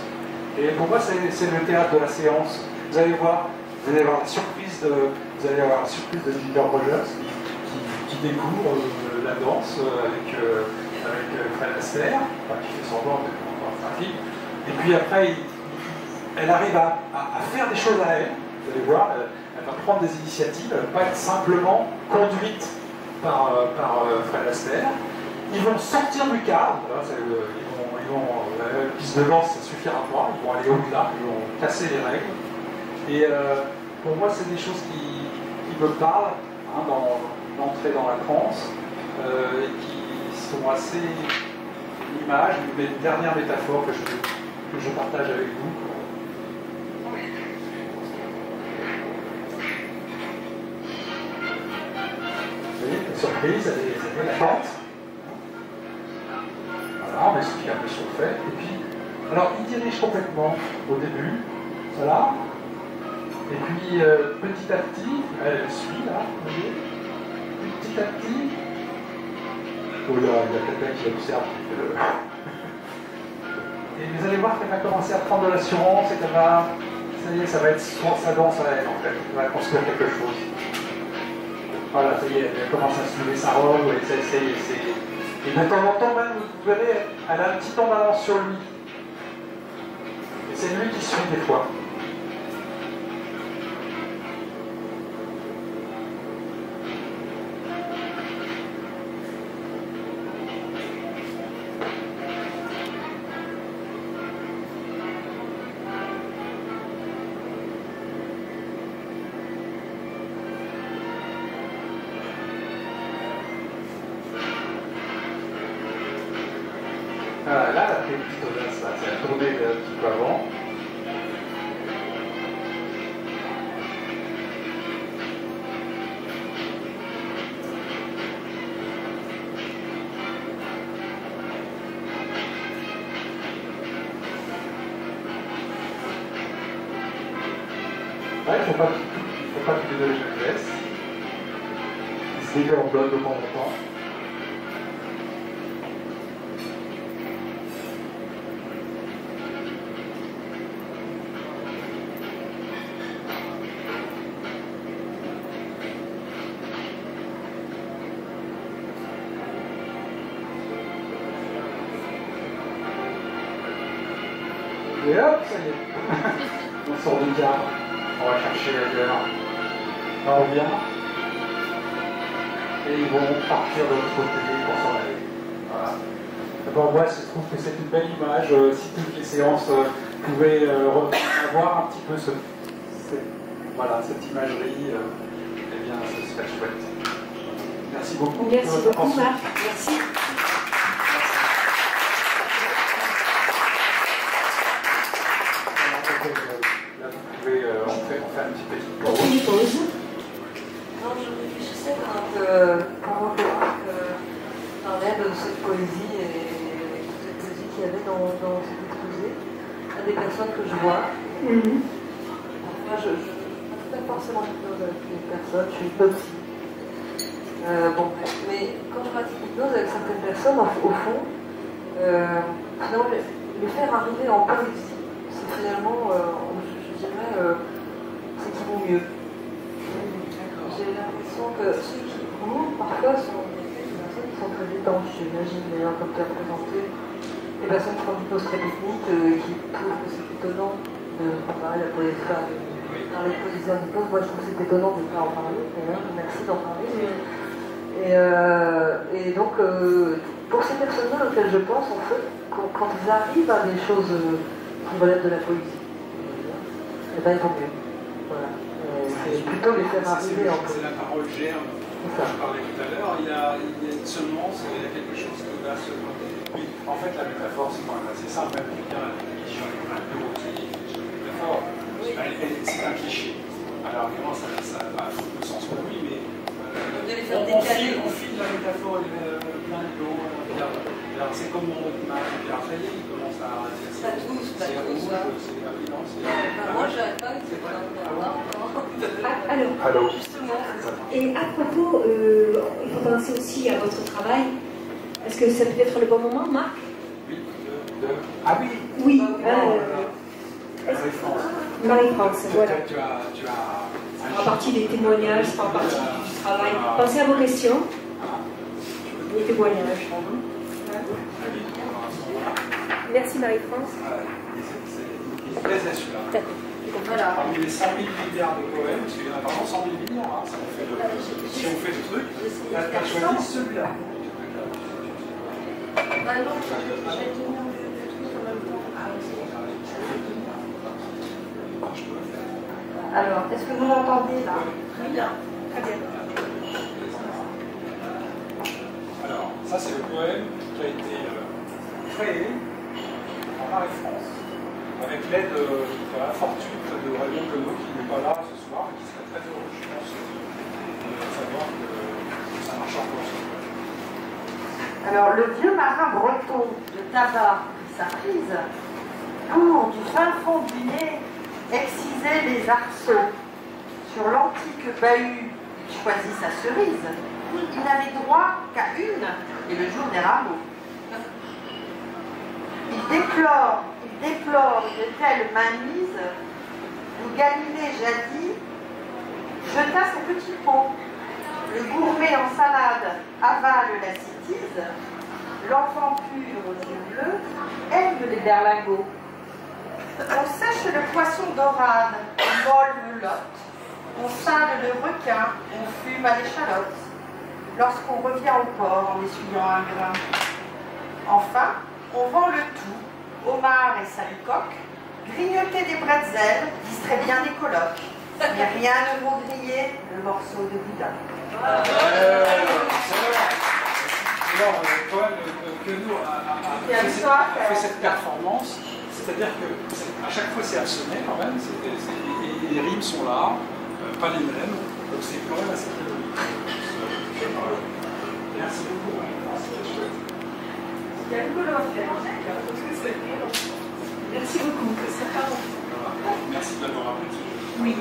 Speaker 1: Et pour moi, c'est le théâtre de la séance. Vous allez voir la surprise de Ginger Rogers qui découvre la danse avec Fred Astaire, qui fait semblant d'être encore trafic. Et puis après, elle arrive à faire des choses à elle. Vous allez voir, elle va prendre des initiatives, elle ne va pas être simplement conduite par Fred Astaire. Ils vont sortir du cadre, la piste de danse, ça suffira pas, ils vont aller au-delà, ils vont casser les règles. Et pour moi, c'est des choses qui me parlent, hein, d'entrer dans la transe, et qui sont assez l'image, une dernière métaphore que je partage avec vous. Vous voyez, la surprise, elle est latente. Voilà, on explique un peu ce qu'on fait. Et puis, alors, il dirige complètement au début. Voilà. Et puis, petit à petit, elle suit là, vous voyez. Petit à petit. Oh, il y a quelqu'un qui observe. Et vous allez voir qu'elle va commencer à prendre de l'assurance et qu'elle va. Ça y est, ça va être sa danse à elle en fait. Elle va construire quelque chose. Voilà, ça y est, elle commence à soulever sa robe, elle essaie Et de temps en temps, même, vous verrez, elle a un petit temps d'avance sur lui. Et c'est lui qui suit des fois. Là, elle a fait une petite audace, là. C'est la tournée un petit peu avant. Ouais, il ne faut pas qu'il les laisse. Il se déborde de temps en temps. Et hop, ça y est. On sort du cadre. On va chercher la gueule. Là, on revient. Et ils vont partir de l'autre côté pour s'en aller. Voilà. D'abord, moi, je trouve que c'est une belle image. Si toutes les séances pouvaient avoir un petit peu cette imagerie, eh bien, ce serait chouette. Merci beaucoup.
Speaker 2: Merci beaucoup, Marc. Merci.
Speaker 1: Là, vous pouvez on fait une petite pause.
Speaker 2: Une pause.
Speaker 5: Non, je réfléchissais pendant que Marc parlait de cette poésie et de cette poésie qu'il y avait dans cet exposé, à des personnes que je vois. Moi, je ne fais pas forcément l'hypnose avec les personnes, je suis hypnotique. Bon, mais quand je pratique l'hypnose avec certaines personnes, au fond, finalement, les faire arriver en poésie, c'est finalement, je dirais, c'est qui vont mieux. J'ai l'impression que ceux qui courent, parfois, sont des personnes qui sont très étanches, j'imagine, d'ailleurs, comme tu as présenté, des personnes qui font l'hypnose très technique, qui trouvent que c'est étonnant de comparer la poésie, parler de poésie en hypnose. Moi, je trouve que c'est étonnant de ne pas en parler, d'ailleurs, merci d'en parler. Et donc, pour ces personnes-là auxquelles je pense, en fait, quand ils arrivent à des choses qui relèvent de la poésie, eh ben, ils vont mieux. Voilà. C'est plutôt les faire arriver en
Speaker 6: C'est la parole germe. Je parlais tout à l'heure, il y a une semence, il y a quelque chose qui va se planter. Oui, en fait, la métaphore, c'est quand même assez simple, même quelqu'un a une religion avec un bureau qui est une métaphore. C'est un cliché. Alors, évidemment, ça va foutre le sens pour lui, mais on file la métaphore plein de l'eau. Alors, c'est comme dans notre image, et puis après, il commence à.
Speaker 5: Ça touche,
Speaker 6: c'est rouge, c'est évident,
Speaker 5: moi, je n'arrive pas avec ces
Speaker 2: Alors,
Speaker 5: justement,
Speaker 2: et à propos, il faut penser aussi à votre travail. Est-ce que ça peut être le bon moment, Marc?
Speaker 6: Oui,
Speaker 1: Ah oui.
Speaker 2: Oui.
Speaker 1: Marie-France.
Speaker 2: Marie-France, voilà.
Speaker 6: Tu as
Speaker 2: Ça fera partie des témoignages, ça fera partie du travail. Pensez à vos questions. Les témoignages. Merci Marie-France.
Speaker 6: Il plaisait celui-là.
Speaker 5: voilà.
Speaker 6: Parmi les 100 000 milliards de poèmes, parce qu'il y en a vraiment 100 000 milliards, hein, si on fait le truc, tu as choisi celui-là.
Speaker 5: Bah non, je vais tenir le truc en même temps. Alors, est-ce que vous m'entendez là? Très bien. Très bien.
Speaker 6: Alors, ça c'est le poème qui a été créé en Marie-France, avec l'aide de la fortune de Raymond Queneau, qui n'est pas là ce soir, mais qui serait très heureux, je pense, de savoir que ça marche encore.
Speaker 7: Alors, le vieux marin breton de tabac et sa prise, pour du fin fond du nez, excisait les arceaux. Sur l'antique bahut, il choisit sa cerise. Il n'avait droit qu'à une, et le jour des rameaux. Il déplore une telle mainmise où Galilée jadis jeta ses petits pots. Le gourmet en salade avale la citise L'enfant pur aux yeux bleus aime les berlingots. On sèche le poisson dorade, on vole le lot, on sale le requin, on fume à l'échalote, lorsqu'on revient au port en essuyant un grain. Enfin, on vend le tout, homard et salicoque, grignoter des bretzels distrait bien des colocs, mais rien ne vaut griller le morceau de boudin.
Speaker 6: Alors, Paul, que nous a fait cette performance, c'est-à-dire que à chaque fois c'est assommé quand même, et les rimes sont là, pas les mêmes, donc c'est quand même assez très joli. Merci beaucoup.
Speaker 7: Il y a le boulot à faire.
Speaker 2: Merci beaucoup.
Speaker 6: Merci de m'avoir appelé.
Speaker 2: Oui.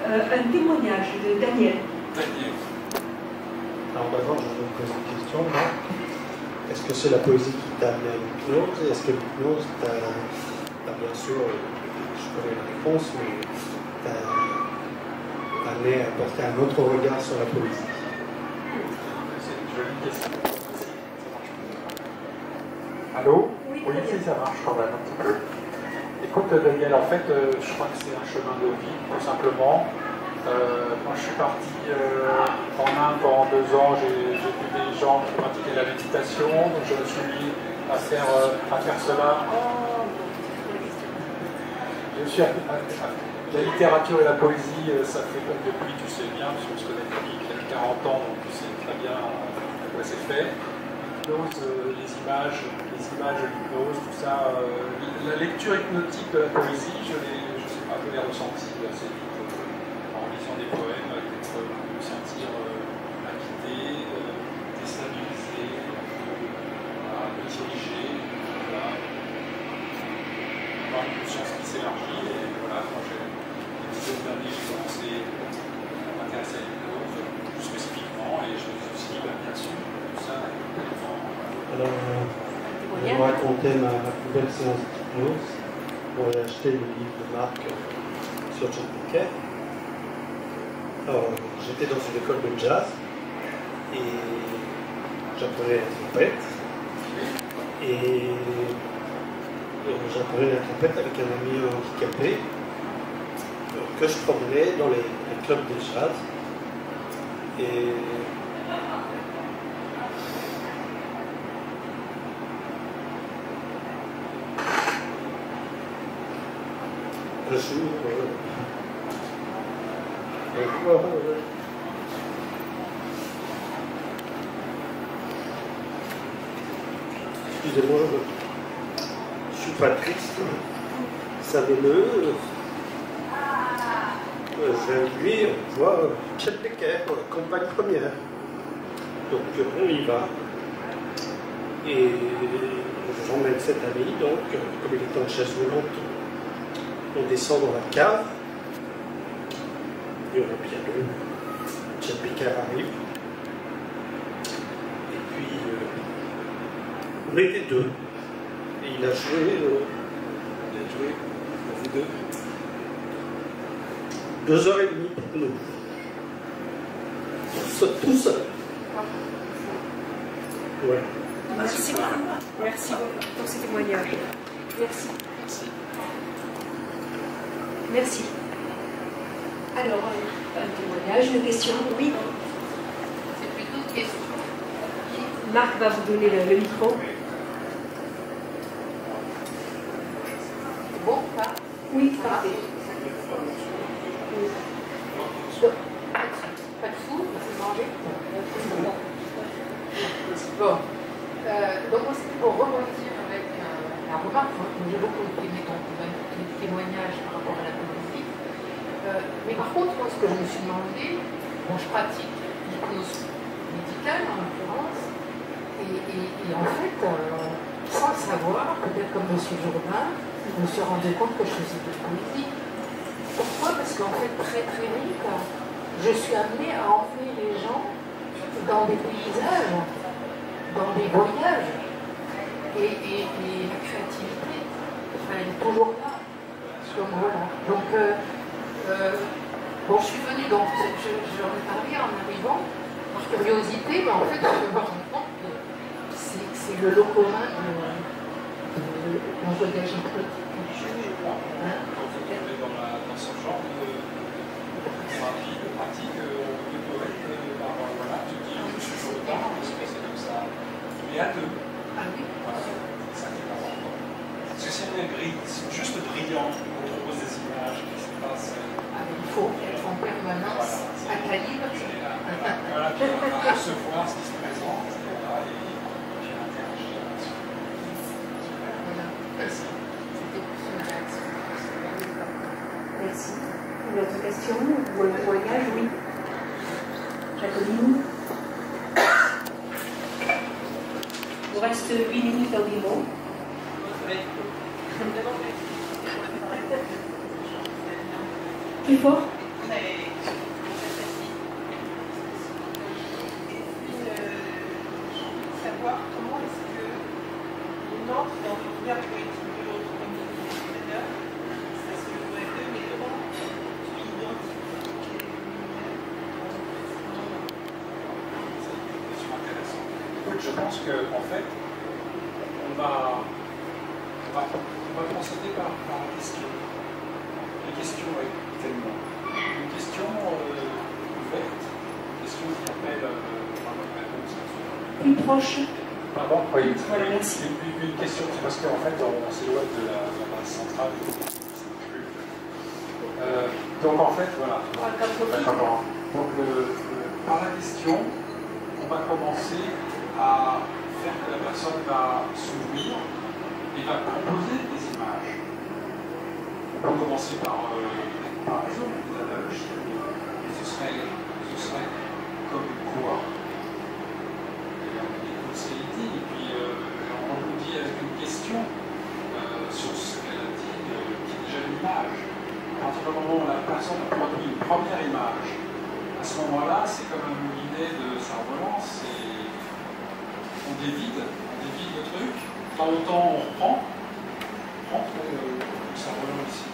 Speaker 2: Un témoignage de Daniel.
Speaker 6: Daniel.
Speaker 8: Alors d'abord, je vais vous poser une question. Est-ce que c'est la poésie qui t'a amené à l'hypnose? Et est-ce que l'hypnose t'a, bien sûr, je connais la réponse, mais t'a amené à porter un autre regard sur la poésie?
Speaker 1: C'est une jolie question. Allô?
Speaker 2: Oui,
Speaker 1: Si, ça marche quand même un petit peu. Écoute, Daniel, en fait, je crois que c'est un chemin de vie, tout simplement. Quand je suis parti en Inde pendant 2 ans, j'ai vu des gens qui pratiquaient la méditation, donc je me suis mis à faire cela. Je suis la littérature et la poésie, ça fait comme depuis, tu sais bien, parce qu'on se connaît depuis 40 ans, donc tu sais très bien à quoi c'est fait. L'hypnose, les images de l'hypnose, tout ça. La lecture hypnotique de la poésie, je sais pas, je l'ai ressentie assez vite. En lisant des poèmes, me sentir habité, déstabilisé, dirigé, avoir une conscience qui s'élargit. Et voilà, quand j'ai une dizaine d'années, j'ai commencé à m'intéresser à l'hypnose, plus spécifiquement, et je me suis dit, bien sûr, tout ça.
Speaker 8: Alors, je vais vous raconter ma plus belle séance d'hypnose. J'ai acheté le livre de Marc sur Chet Baker. Alors, j'étais dans une école de jazz et j'apprenais la trompette. Et j'apprenais la trompette avec un ami handicapé que je promenais dans les clubs de jazz. Et un jour, excusez-moi, je suis pas triste, ça m'émeut. Je lui voir Chet Baker, campagne première. Donc on y va. Et j'emmène cet ami, donc, comme il est en chaise roulante, on descend dans la cave. Il y aura bien le Chet Baker arrive. Et puis, on était 2. Et il a joué, vous 2 heures et demie pour nous. Tout seul. Ouais.
Speaker 2: Merci beaucoup. Merci beaucoup pour ce témoignage. Merci. Merci. Alors, un témoignage, une question, oui.
Speaker 9: C'est plutôt une question.
Speaker 2: Marc va vous donner le micro.
Speaker 9: C'est bon, ça?
Speaker 2: Oui, parfait.
Speaker 9: Pas de sous, c'est manger. Bon. Donc, c'est pour rebondir avec la remarque. J'ai beaucoup aimé ton témoignage par rapport à la poésie. Mais par contre, moi, ce que je me suis demandé, je pratique l'hypnose médicale en l'occurrence, et en fait, sans le savoir, peut-être comme M. Jourdain, je me suis rendu compte que je faisais de la poésie. Pourquoi? Parce qu'en fait, très très vite, je suis amenée à emmener les gens dans des paysages, dans des voyages, et la créativité, elle est toujours là. Donc voilà. Donc, bon, je suis venue, donc j'en ai parlé en arrivant, par curiosité, mais en fait, je me rends compte que c'est le lot commun d'envoyage politique.
Speaker 6: Dans ce genre de pratique, on peut être, voilà, tu dis, je suis sur le tard, parce que c'est comme ça, mais à deux.
Speaker 9: Ah oui.
Speaker 6: Voilà, c'est ça qui est important. Parce que si on est juste brillant, on propose des images qui se passent.
Speaker 9: Il faut être en permanence à calibre.
Speaker 6: Voilà, puis on va recevoir ce qui se présente, voilà, et puis interagir là-dessus.
Speaker 9: Voilà, merci. C'était plus une réaction.
Speaker 2: Merci. Une autre question ou un témoignage? Oui. Jacqueline. Il vous reste 8 minutes environ. Plus fort.
Speaker 7: Savoir comment est-ce qu'on entre dans l'univers poétique de l'autre, comme vous disiez tout à l'heure, ça se jouerait deux, mais comment tu identifies
Speaker 6: C'est une question intéressante. Écoute, je pense qu'en fait, on va procéder par la question. La question est tellement une question ouverte, une question qui appelle par notre réponse.
Speaker 2: Plus proche.
Speaker 6: Pardon? Oui.
Speaker 2: Voilà, merci.
Speaker 6: Une question, c'est parce qu'en fait, on s'éloigne de la base centrale. Donc en fait, voilà. Donc par la question, on va commencer à faire que la personne va s'ouvrir et va proposer des images. On peut commencer par exemple des analogies. Et ce serait comme quoi? C'est dit, et puis on vous dit avec une question sur ce qu'elle a dit, qui est déjà une image. À partir du moment où la personne a produit une première image, à ce moment-là, c'est comme un moulinet de cerf-volant, on dévide le truc, de temps en temps on reprend le cerf-volant ici,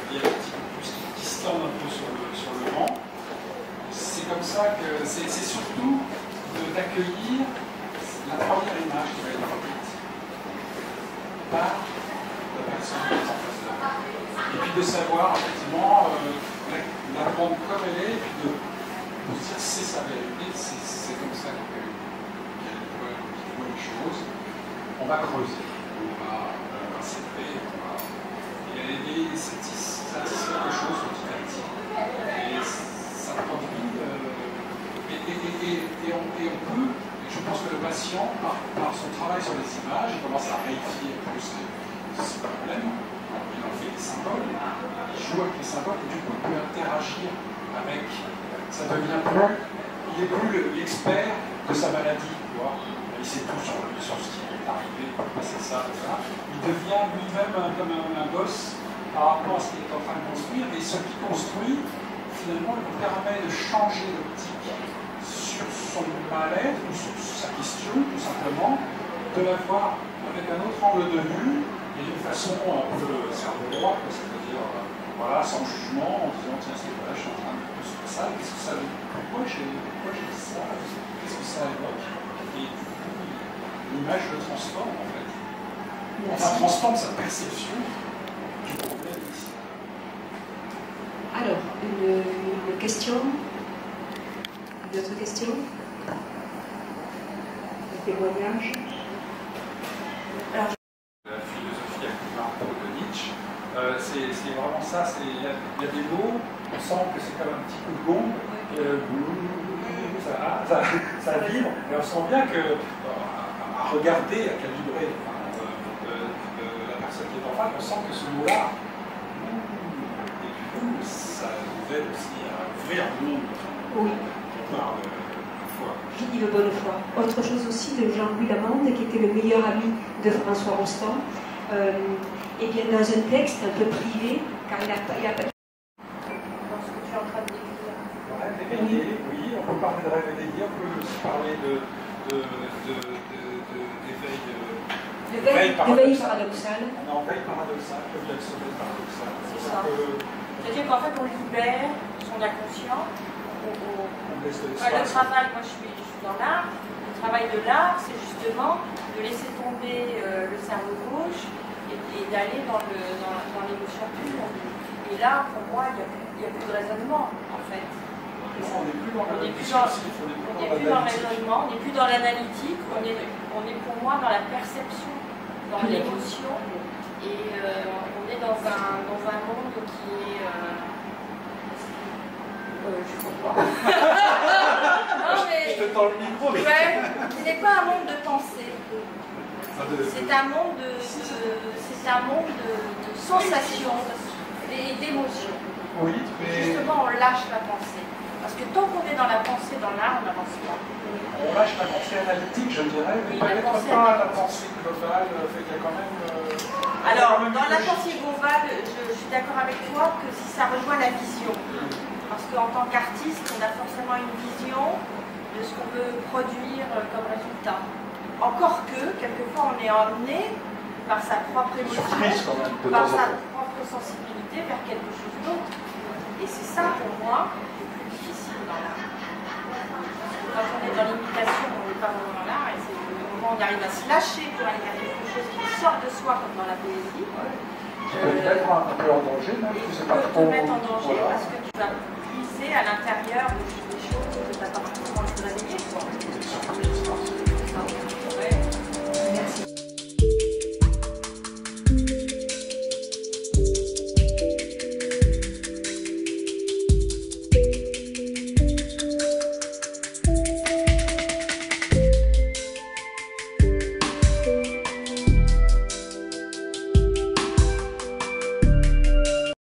Speaker 6: il y a un petit peu plus qui se tend un peu sur le rang. C'est comme ça que c'est surtout d'accueillir la première image qui va être produite par la personne qui est en face de là. Et puis de savoir, effectivement, la prendre comme elle est, et puis de dire c'est sa vérité, c'est comme ça qu'elle voit les choses. On va creuser, on va s'élever, et ça tisse quelque chose petit à petit. Et ça produit, et on peut. Je pense que le patient, par son travail sur les images, il commence à réifier un peu ses problèmes. Il en fait des symboles, il joue avec les symboles, et du coup, il peut interagir avec. Ça devient plus. Il n'est plus l'expert de sa maladie, tu vois. Il sait tout sur ce qui est arrivé, c'est ça, tout ça. Il devient lui-même comme un boss par rapport à ce qu'il est en train de construire, et ce qu'il construit, finalement, lui permet de changer l'optique sur son mal-être ou sur sa question, tout simplement, de la voir avec un autre angle de vue et d'une façon un peu cerveau droit, c'est-à-dire voilà, sans jugement, en disant tiens, c'est vrai, je suis en train de faire ça, qu'est-ce que ça veut dire, pourquoi j'ai dit ça, qu'est-ce que ça évoque, et l'image le transforme en fait. Enfin, transforme sa perception du problème ici.
Speaker 2: Alors, une question? D'autres questions? Des témoignages? Alors,
Speaker 6: la philosophie active de Nietzsche, c'est vraiment ça, il y a des mots, on sent que c'est comme un petit coup de bombe, ça vibre, et on sent bien que, à regarder, à calibrer la personne qui est en face, on sent que ce mot-là, et du coup, ça nous aide aussi à ouvrir le monde.
Speaker 2: oui. J'ai dit le bonne foi. Autre chose aussi de Jean-Louis Lamande, qui était le meilleur ami de François Rostand, et bien dans un texte un peu privé, car il a pas. Dans ce que tu es en train de décrire.
Speaker 6: Rêve éveillé, oui, on peut parler de rêve éveillé, on peut aussi parler d'éveil
Speaker 2: paradoxal.
Speaker 6: Non, veille paradoxale, comme il y a le sommeil paradoxal.
Speaker 7: C'est ça. C'est-à-dire qu'en fait, on libère son inconscient. Le travail, moi je suis dans l'art, le travail de l'art, c'est justement
Speaker 10: de laisser tomber le cerveau gauche et d'aller dans l'émotion pure. Et là, pour moi, il n'y a plus de raisonnement, en fait.
Speaker 6: On n'est plus dans
Speaker 10: le raisonnement, on n'est plus dans l'analytique, on est pour moi dans la perception, dans l'émotion, et on est dans un monde qui est... je ne sais pas. Non, mais,
Speaker 6: je te tends le micro, mais...
Speaker 10: Ouais, ce n'est pas un monde de pensée. C'est un monde de sensations et d'émotions.
Speaker 6: Oui, mais...
Speaker 10: Justement, on lâche la pensée. Parce que tant qu'on est dans la pensée, dans l'art, on n'avance pas.
Speaker 6: On lâche la pensée analytique, je dirais, mais peut-être pas la pensée globale, fait qu'il y a quand même...
Speaker 10: Alors, dans la pensée globale, je suis d'accord avec toi que si ça rejoint la vision. Parce qu'en tant qu'artiste, on a forcément une vision de ce qu'on veut produire comme résultat. Encore que, quelquefois, on est emmené par sa propre émotion, par sa propre sensibilité vers quelque chose d'autre. Et c'est ça, pour moi, le plus difficile dans l'art. Quand on est dans l'imitation, on n'est pas vraiment dans l'art, et c'est le moment où on arrive à se lâcher pour aller vers quelque chose qui sort de soi, comme dans la poésie.
Speaker 6: Tu peux te mettre un peu en danger, même si c'est pas trop...
Speaker 10: Tu peux te mettre en danger parce que tu vas puiser à l'intérieur des choses